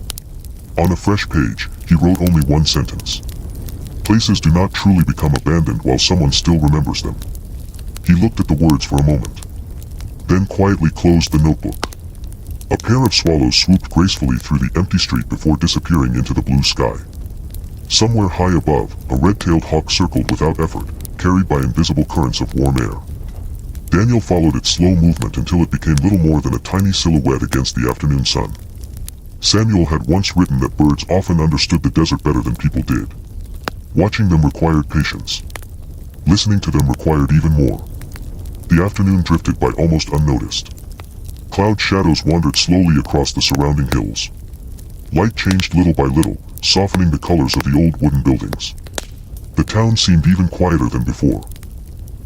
On a fresh page, he wrote only one sentence. Places do not truly become abandoned while someone still remembers them. He looked at the words for a moment, then quietly closed the notebook. A pair of swallows swooped gracefully through the empty street before disappearing into the blue sky. Somewhere high above, a red-tailed hawk circled without effort, carried by invisible currents of warm air. Daniel followed its slow movement until it became little more than a tiny silhouette against the afternoon sun. Samuel had once written that birds often understood the desert better than people did. Watching them required patience. Listening to them required even more. The afternoon drifted by almost unnoticed. Cloud shadows wandered slowly across the surrounding hills. Light changed little by little, softening the colors of the old wooden buildings. The town seemed even quieter than before.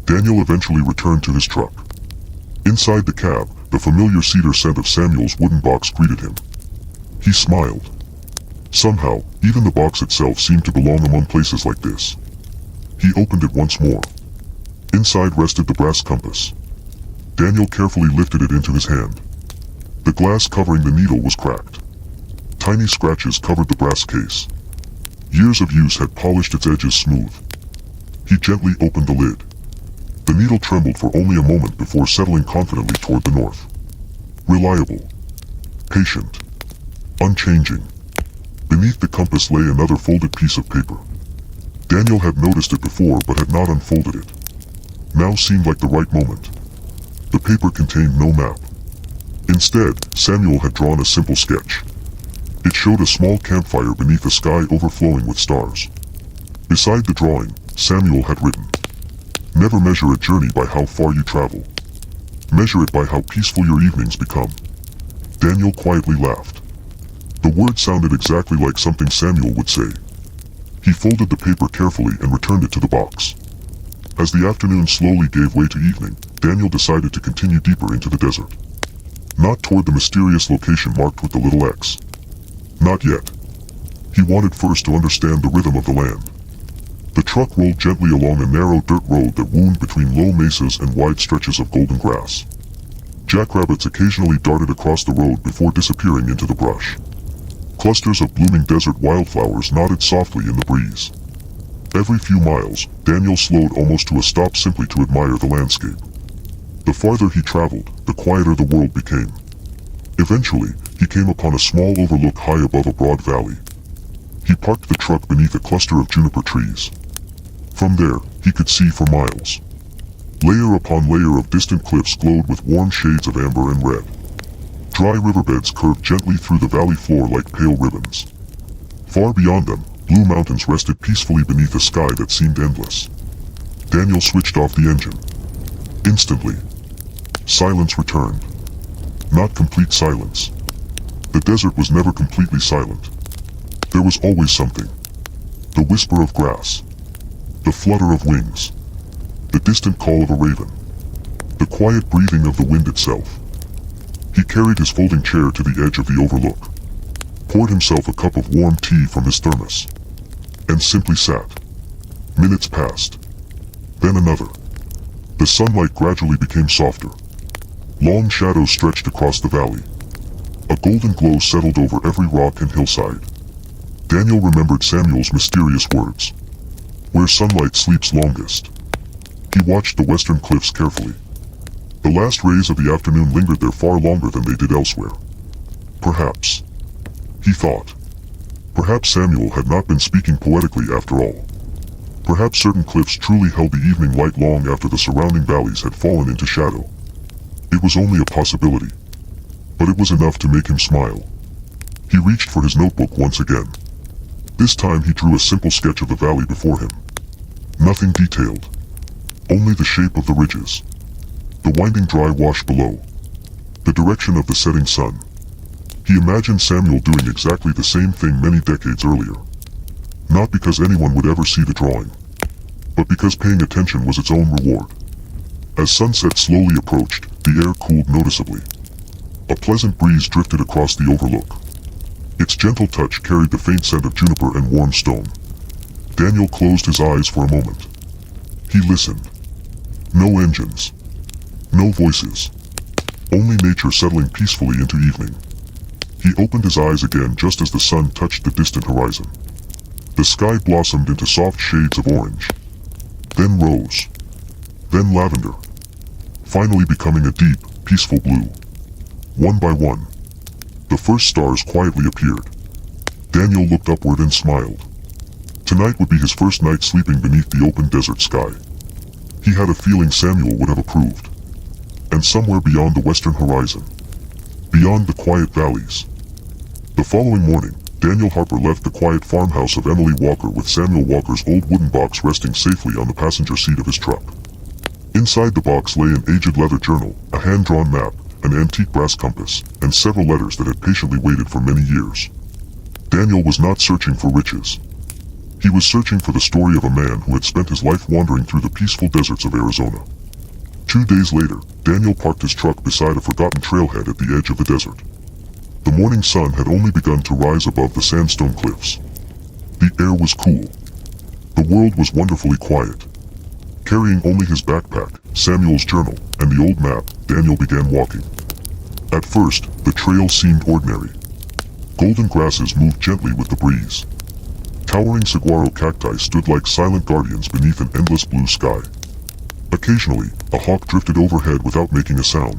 Daniel eventually returned to his truck. Inside the cab, the familiar cedar scent of Samuel's wooden box greeted him. He smiled. Somehow, even the box itself seemed to belong among places like this. He opened it once more. Inside rested the brass compass. Daniel carefully lifted it into his hand. The glass covering the needle was cracked. Tiny scratches covered the brass case. Years of use had polished its edges smooth. He gently opened the lid. The needle trembled for only a moment before settling confidently toward the north. Reliable. Patient. Unchanging. Beneath the compass lay another folded piece of paper. Daniel had noticed it before but had not unfolded it. Now seemed like the right moment. The paper contained no map. Instead, Samuel had drawn a simple sketch. It showed a small campfire beneath a sky overflowing with stars. Beside the drawing, Samuel had written, "Never measure a journey by how far you travel. Measure it by how peaceful your evenings become." Daniel quietly laughed. The words sounded exactly like something Samuel would say. He folded the paper carefully and returned it to the box. As the afternoon slowly gave way to evening, Daniel decided to continue deeper into the desert. Not toward the mysterious location marked with the little X. Not yet. He wanted first to understand the rhythm of the land. The truck rolled gently along a narrow dirt road that wound between low mesas and wide stretches of golden grass. Jackrabbits occasionally darted across the road before disappearing into the brush. Clusters of blooming desert wildflowers nodded softly in the breeze. Every few miles, Daniel slowed almost to a stop simply to admire the landscape. The farther he traveled, the quieter the world became. Eventually, he came upon a small overlook high above a broad valley. He parked the truck beneath a cluster of juniper trees. From there, he could see for miles. Layer upon layer of distant cliffs glowed with warm shades of amber and red. Dry riverbeds curved gently through the valley floor like pale ribbons. Far beyond them, blue mountains rested peacefully beneath a sky that seemed endless. Daniel switched off the engine. Instantly, silence returned. Not complete silence. The desert was never completely silent. There was always something. The whisper of grass. The flutter of wings. The distant call of a raven. The quiet breathing of the wind itself. He carried his folding chair to the edge of the overlook, poured himself a cup of warm tea from his thermos, and simply sat. Minutes passed. Then another. The sunlight gradually became softer. Long shadows stretched across the valley. A golden glow settled over every rock and hillside. Daniel remembered Samuel's mysterious words. Where sunlight sleeps longest. He watched the western cliffs carefully. The last rays of the afternoon lingered there far longer than they did elsewhere. Perhaps, he thought, perhaps Samuel had not been speaking poetically after all. Perhaps certain cliffs truly held the evening light long after the surrounding valleys had fallen into shadow. It was only a possibility, but it was enough to make him smile. He reached for his notebook once again. This time he drew a simple sketch of the valley before him. Nothing detailed. Only the shape of the ridges. The winding dry wash below. The direction of the setting sun. He imagined Samuel doing exactly the same thing many decades earlier. Not because anyone would ever see the drawing, but because paying attention was its own reward. As sunset slowly approached, the air cooled noticeably. A pleasant breeze drifted across the overlook. Its gentle touch carried the faint scent of juniper and warm stone. Daniel closed his eyes for a moment. He listened. No engines. No voices. Only nature settling peacefully into evening. He opened his eyes again just as the sun touched the distant horizon. The sky blossomed into soft shades of orange. Then rose. Then lavender. Finally becoming a deep, peaceful blue. One by one, the first stars quietly appeared. Daniel looked upward and smiled. Tonight would be his first night sleeping beneath the open desert sky. He had a feeling Samuel would have approved. And somewhere beyond the western horizon, beyond the quiet valleys. The following morning, Daniel Harper left the quiet farmhouse of Emily Walker with Samuel Walker's old wooden box resting safely on the passenger seat of his truck. Inside the box lay an aged leather journal, a hand-drawn map, an antique brass compass, and several letters that had patiently waited for many years. Daniel was not searching for riches. He was searching for the story of a man who had spent his life wandering through the peaceful deserts of Arizona. 2 days later, Daniel parked his truck beside a forgotten trailhead at the edge of the desert. The morning sun had only begun to rise above the sandstone cliffs. The air was cool. The world was wonderfully quiet. Carrying only his backpack, Samuel's journal, and the old map, Daniel began walking. At first, the trail seemed ordinary. Golden grasses moved gently with the breeze. Towering saguaro cacti stood like silent guardians beneath an endless blue sky. Occasionally, a hawk drifted overhead without making a sound.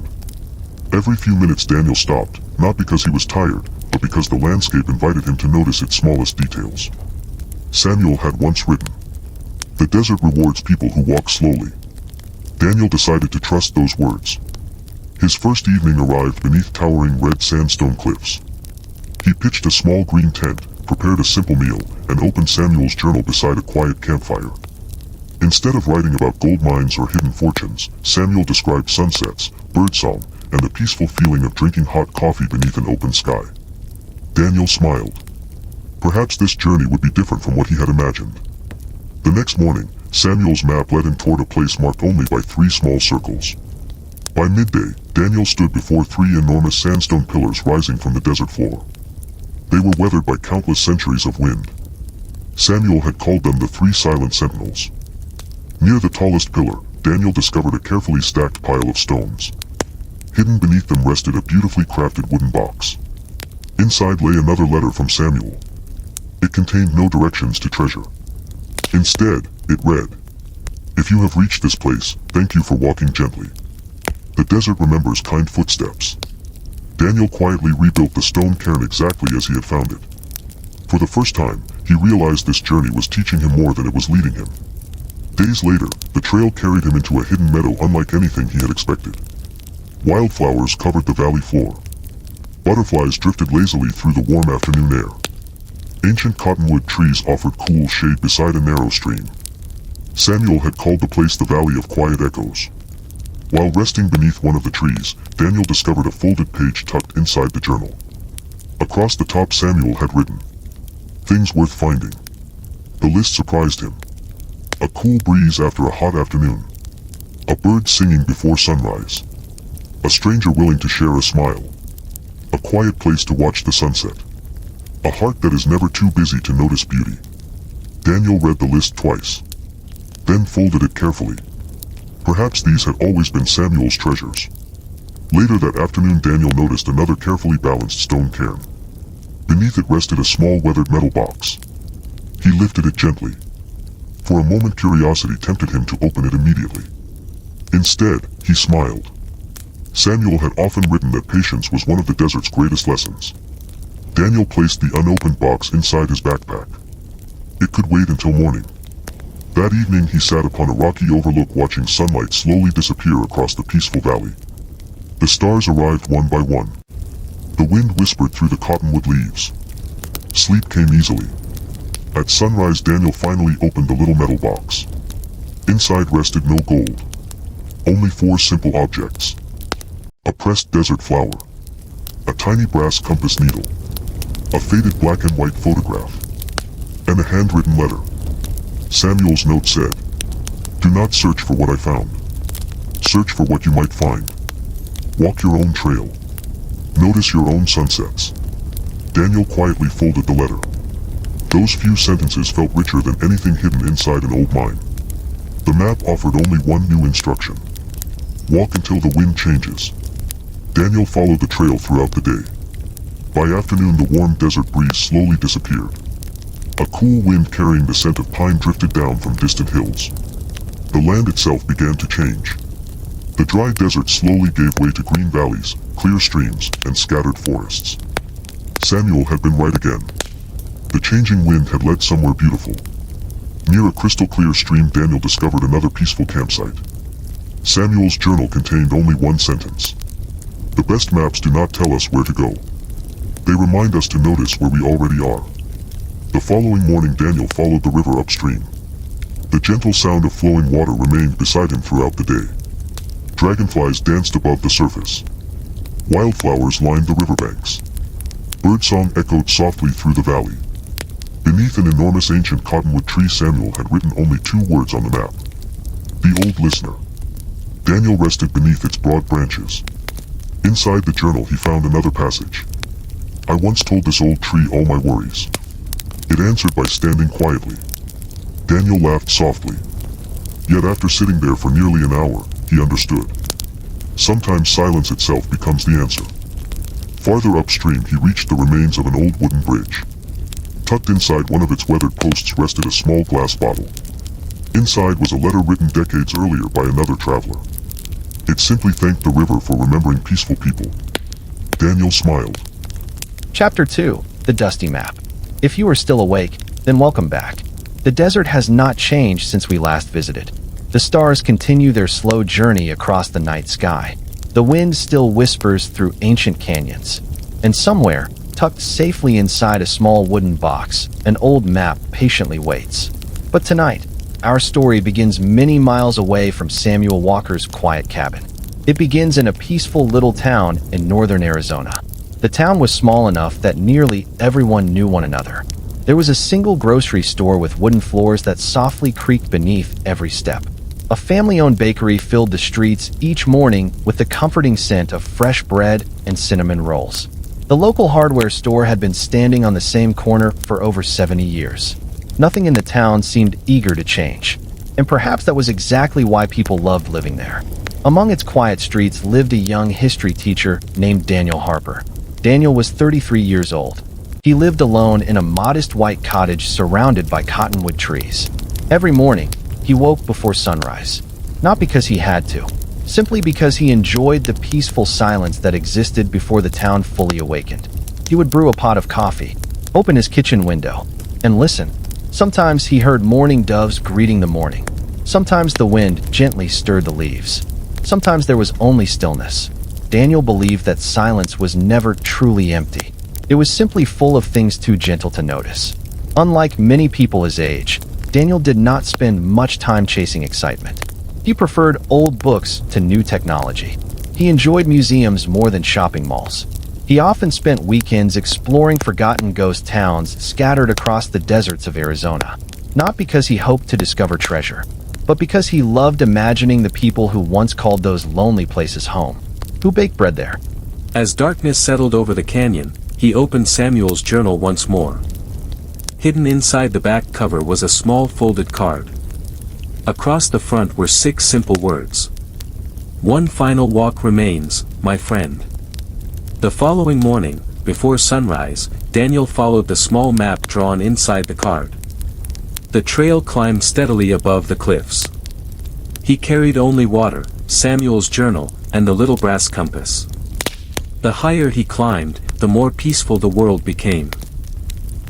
Every few minutes Daniel stopped, not because he was tired, but because the landscape invited him to notice its smallest details. Samuel had once written, "The desert rewards people who walk slowly." Daniel decided to trust those words. His first evening arrived beneath towering red sandstone cliffs. He pitched a small green tent, prepared a simple meal, and opened Samuel's journal beside a quiet campfire. Instead of writing about gold mines or hidden fortunes, Samuel described sunsets, birdsong, and the peaceful feeling of drinking hot coffee beneath an open sky. Daniel smiled. Perhaps this journey would be different from what he had imagined. The next morning, Samuel's map led him toward a place marked only by 3 small circles. By midday, Daniel stood before 3 enormous sandstone pillars rising from the desert floor. They were weathered by countless centuries of wind. Samuel had called them the three silent sentinels. Near the tallest pillar, Daniel discovered a carefully stacked pile of stones. Hidden beneath them rested a beautifully crafted wooden box. Inside lay another letter from Samuel. It contained no directions to treasure. Instead, it read, "If you have reached this place, thank you for walking gently. The desert remembers kind footsteps." Daniel quietly rebuilt the stone cairn exactly as he had found it. For the first time, he realized this journey was teaching him more than it was leading him. Days later, the trail carried him into a hidden meadow unlike anything he had expected. Wildflowers covered the valley floor. Butterflies drifted lazily through the warm afternoon air. Ancient cottonwood trees offered cool shade beside a narrow stream. Samuel had called the place the Valley of Quiet Echoes. While resting beneath one of the trees, Daniel discovered a folded page tucked inside the journal. Across the top, Samuel had written, "Things worth finding." The list surprised him. A cool breeze after a hot afternoon. A bird singing before sunrise. A stranger willing to share a smile. A quiet place to watch the sunset. A heart that is never too busy to notice beauty. Daniel read the list twice, then folded it carefully. Perhaps these had always been Samuel's treasures. Later that afternoon, Daniel noticed another carefully balanced stone cairn. Beneath it rested a small weathered metal box. He lifted it gently. For a moment, curiosity tempted him to open it immediately. Instead, he smiled. Samuel had often written that patience was one of the desert's greatest lessons. Daniel placed the unopened box inside his backpack. It could wait until morning. That evening he sat upon a rocky overlook watching sunlight slowly disappear across the peaceful valley. The stars arrived one by one. The wind whispered through the cottonwood leaves. Sleep came easily. At sunrise, Daniel finally opened the little metal box. Inside rested no gold. Only four simple objects. A pressed desert flower. A tiny brass compass needle. A faded black and white photograph. And a handwritten letter. Samuel's note said, "Do not search for what I found. Search for what you might find. Walk your own trail. Notice your own sunsets." Daniel quietly folded the letter. Those few sentences felt richer than anything hidden inside an old mine. The map offered only one new instruction. Walk until the wind changes. Daniel followed the trail throughout the day. By afternoon, the warm desert breeze slowly disappeared. A cool wind carrying the scent of pine drifted down from distant hills. The land itself began to change. The dry desert slowly gave way to green valleys, clear streams, and scattered forests. Samuel had been right again. The changing wind had led somewhere beautiful. Near a crystal-clear stream, Daniel discovered another peaceful campsite. Samuel's journal contained only one sentence. "The best maps do not tell us where to go. They remind us to notice where we already are." The following morning, Daniel followed the river upstream. The gentle sound of flowing water remained beside him throughout the day. Dragonflies danced above the surface. Wildflowers lined the riverbanks. Birdsong echoed softly through the valley. Beneath an enormous ancient cottonwood tree, Samuel had written only two words on the map. "The Old Listener." Daniel rested beneath its broad branches. Inside the journal, he found another passage. "I once told this old tree all my worries." It answered by standing quietly. Daniel laughed softly. Yet after sitting there for nearly an hour, he understood. Sometimes silence itself becomes the answer. Farther upstream, he reached the remains of an old wooden bridge. Tucked inside one of its weathered posts rested a small glass bottle. Inside was a letter written decades earlier by another traveler. It simply thanked the river for remembering peaceful people. Daniel smiled. Chapter 2. The Dusty Map. If you are still awake, then welcome back. The desert has not changed since we last visited. The stars continue their slow journey across the night sky. The wind still whispers through ancient canyons. And somewhere, tucked safely inside a small wooden box, an old map patiently waits. But tonight, our story begins many miles away from Samuel Walker's quiet cabin. It begins in a peaceful little town in northern Arizona. The town was small enough that nearly everyone knew one another. There was a single grocery store with wooden floors that softly creaked beneath every step. A family-owned bakery filled the streets each morning with the comforting scent of fresh bread and cinnamon rolls. The local hardware store had been standing on the same corner for over 70 years. Nothing in the town seemed eager to change, and perhaps that was exactly why people loved living there. Among its quiet streets lived a young history teacher named Daniel Harper. Daniel was 33 years old. He lived alone in a modest white cottage surrounded by cottonwood trees. Every morning, he woke before sunrise, not because he had to, simply because he enjoyed the peaceful silence that existed before the town fully awakened. He would brew a pot of coffee, open his kitchen window, and listen. Sometimes he heard mourning doves greeting the morning. Sometimes the wind gently stirred the leaves. Sometimes there was only stillness. Daniel believed that silence was never truly empty. It was simply full of things too gentle to notice. Unlike many people his age, Daniel did not spend much time chasing excitement. He preferred old books to new technology. He enjoyed museums more than shopping malls. He often spent weekends exploring forgotten ghost towns scattered across the deserts of Arizona, not because he hoped to discover treasure, but because he loved imagining the people who once called those lonely places home, who baked bread there. As darkness settled over the canyon, he opened Samuel's journal once more. Hidden inside the back cover was a small folded card. Across the front were 6 simple words. "One final walk remains, my friend." The following morning, before sunrise, Daniel followed the small map drawn inside the card. The trail climbed steadily above the cliffs. He carried only water, Samuel's journal, and the little brass compass. The higher he climbed, the more peaceful the world became.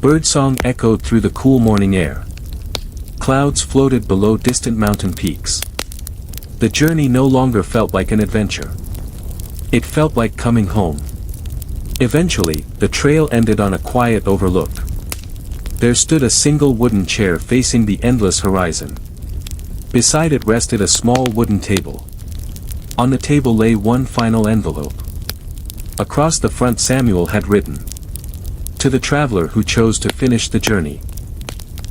Birdsong echoed through the cool morning air. Clouds floated below distant mountain peaks. The journey no longer felt like an adventure. It felt like coming home. Eventually, the trail ended on a quiet overlook. There stood a single wooden chair facing the endless horizon. Beside it rested a small wooden table. On the table lay one final envelope. Across the front Samuel had written, "To the traveler who chose to finish the journey."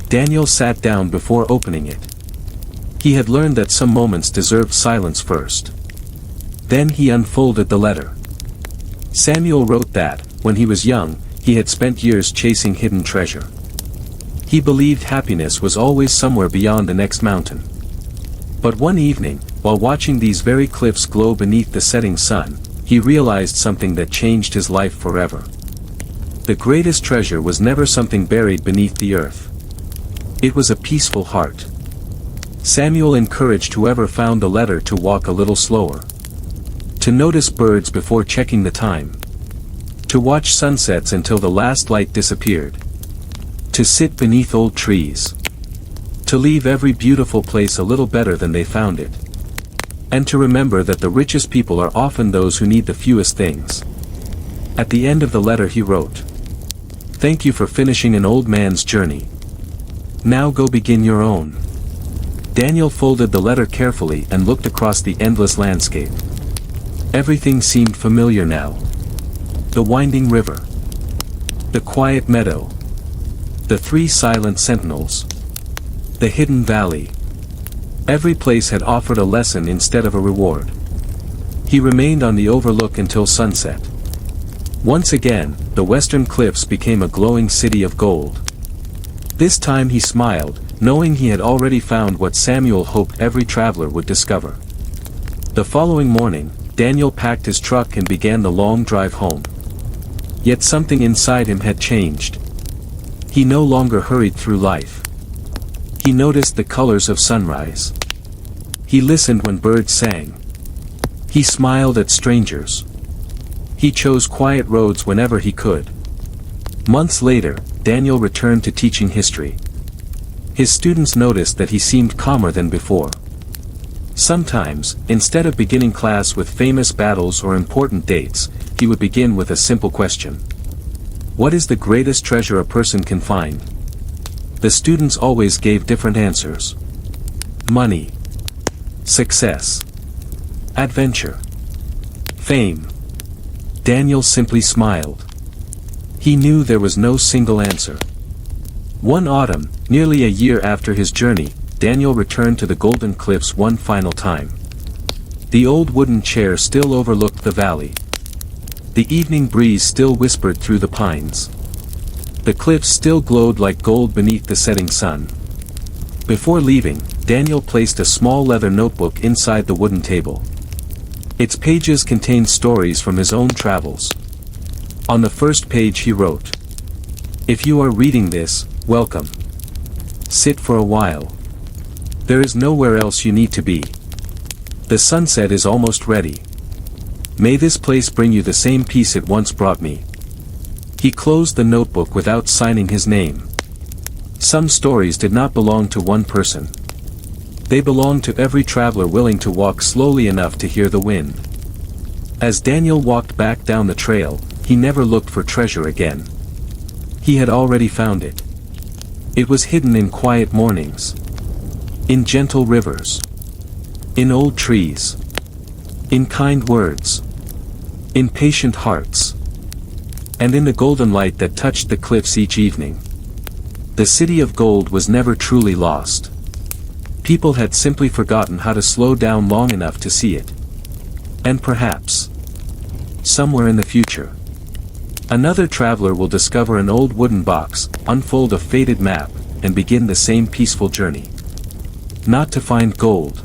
Daniel sat down before opening it. He had learned that some moments deserved silence first. Then he unfolded the letter. Samuel wrote that, when he was young, he had spent years chasing hidden treasure. He believed happiness was always somewhere beyond the next mountain. But one evening, while watching these very cliffs glow beneath the setting sun, he realized something that changed his life forever. The greatest treasure was never something buried beneath the earth. It was a peaceful heart. Samuel encouraged whoever found the letter to walk a little slower. To notice birds before checking the time. To watch sunsets until the last light disappeared. To sit beneath old trees. To leave every beautiful place a little better than they found it. And to remember that the richest people are often those who need the fewest things. At the end of the letter he wrote, "Thank you for finishing an old man's journey. Now go begin your own." Daniel folded the letter carefully and looked across the endless landscape. Everything seemed familiar now. The winding river. The quiet meadow. The 3 silent sentinels. The hidden valley. Every place had offered a lesson instead of a reward. He remained on the overlook until sunset. Once again, the western cliffs became a glowing city of gold. This time he smiled, knowing he had already found what Samuel hoped every traveler would discover. The following morning, Daniel packed his truck and began the long drive home. Yet something inside him had changed. He no longer hurried through life. He noticed the colors of sunrise. He listened when birds sang. He smiled at strangers. He chose quiet roads whenever he could. Months later, Daniel returned to teaching history. His students noticed that he seemed calmer than before. Sometimes, instead of beginning class with famous battles or important dates, he would begin with a simple question. What is the greatest treasure a person can find? The students always gave different answers. Money. Success. Adventure. Fame. Daniel simply smiled. He knew there was no single answer. One autumn, nearly a year after his journey, Daniel returned to the Golden Cliffs one final time. The old wooden chair still overlooked the valley. The evening breeze still whispered through the pines. The cliffs still glowed like gold beneath the setting sun. Before leaving, Daniel placed a small leather notebook inside the wooden table. Its pages contained stories from his own travels. On the first page he wrote, "If you are reading this, welcome. Sit for a while. There is nowhere else you need to be. The sunset is almost ready. May this place bring you the same peace it once brought me." He closed the notebook without signing his name. Some stories did not belong to one person. They belonged to every traveler willing to walk slowly enough to hear the wind. As Daniel walked back down the trail, he never looked for treasure again. He had already found it. It was hidden in quiet mornings, in gentle rivers, in old trees, in kind words, in patient hearts, and in the golden light that touched the cliffs each evening. The city of gold was never truly lost. People had simply forgotten how to slow down long enough to see it. And perhaps, somewhere in the future, another traveler will discover an old wooden box, unfold a faded map, and begin the same peaceful journey. Not to find gold,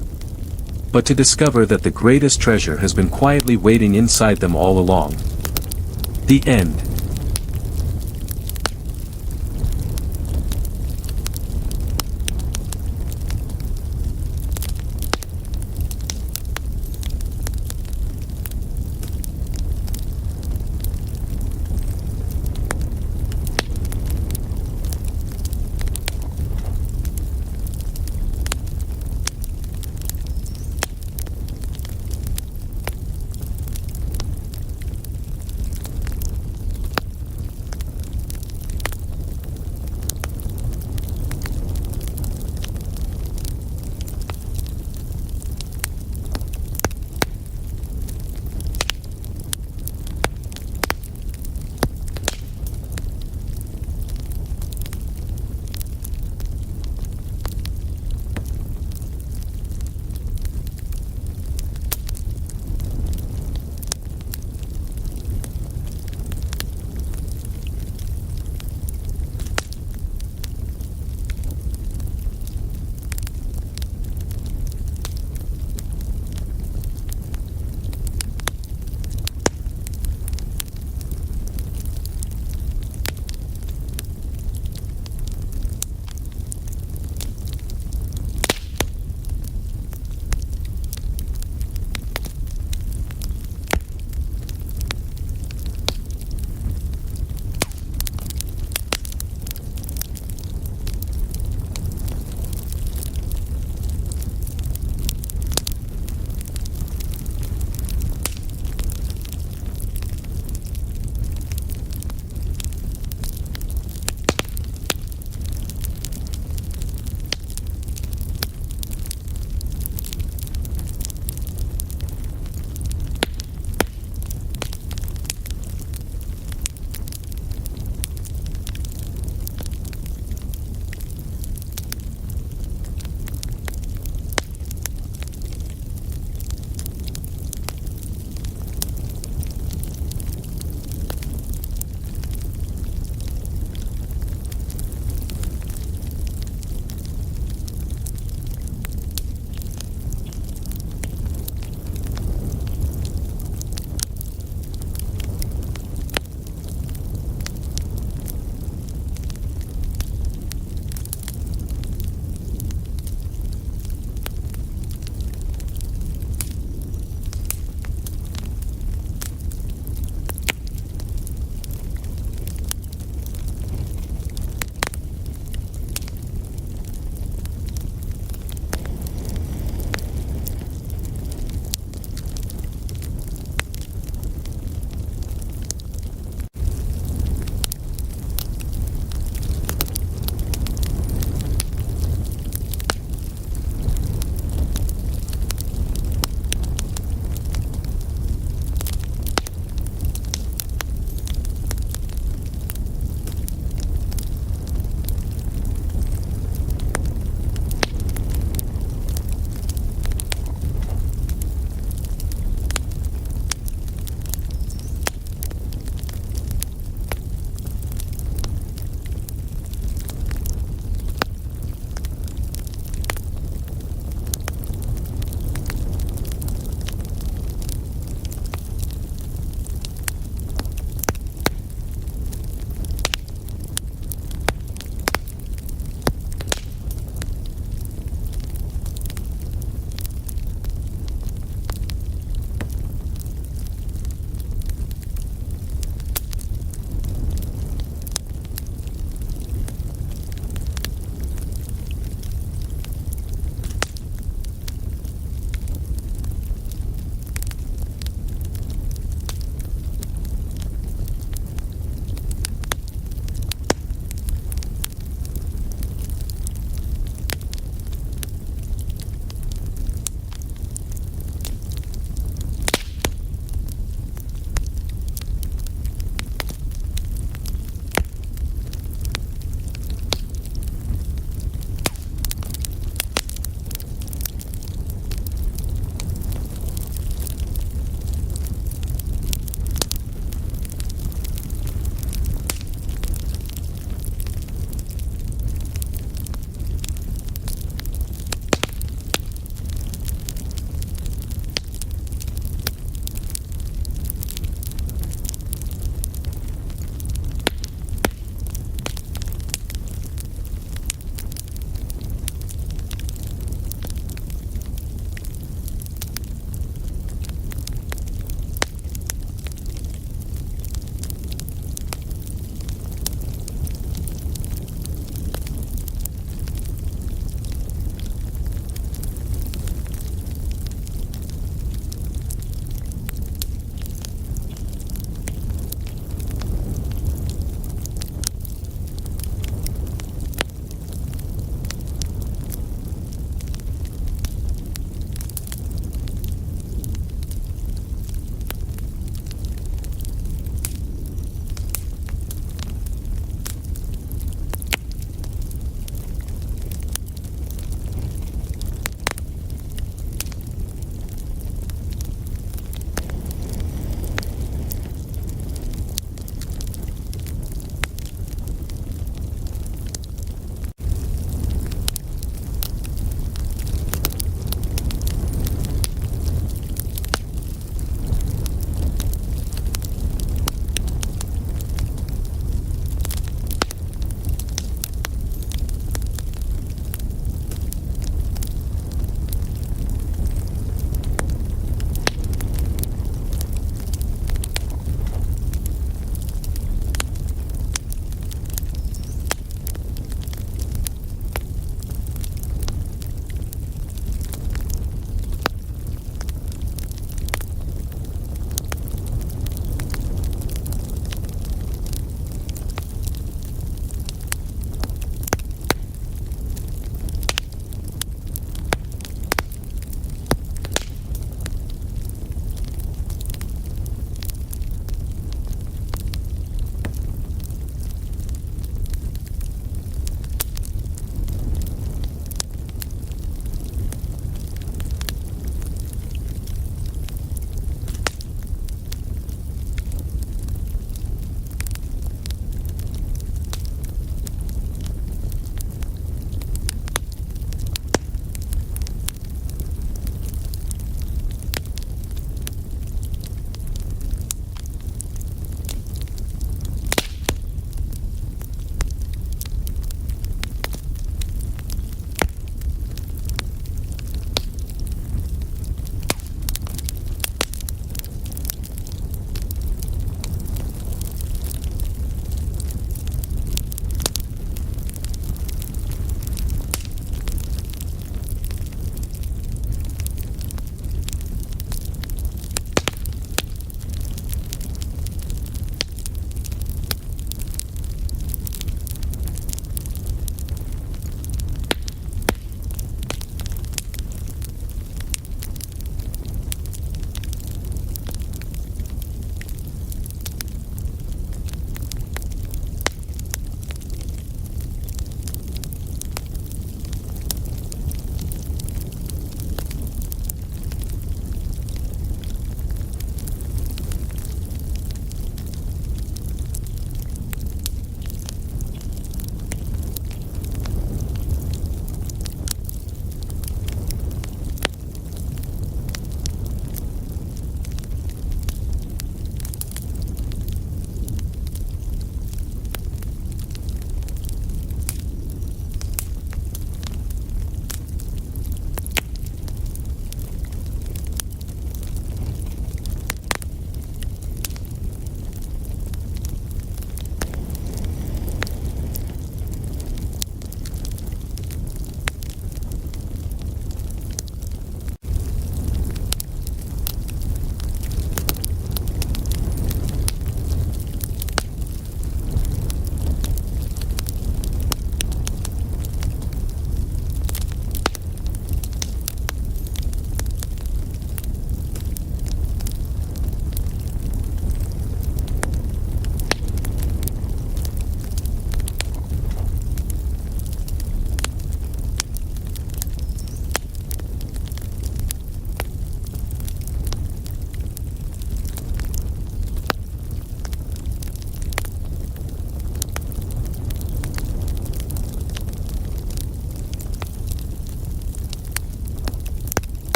but to discover that the greatest treasure has been quietly waiting inside them all along. The end.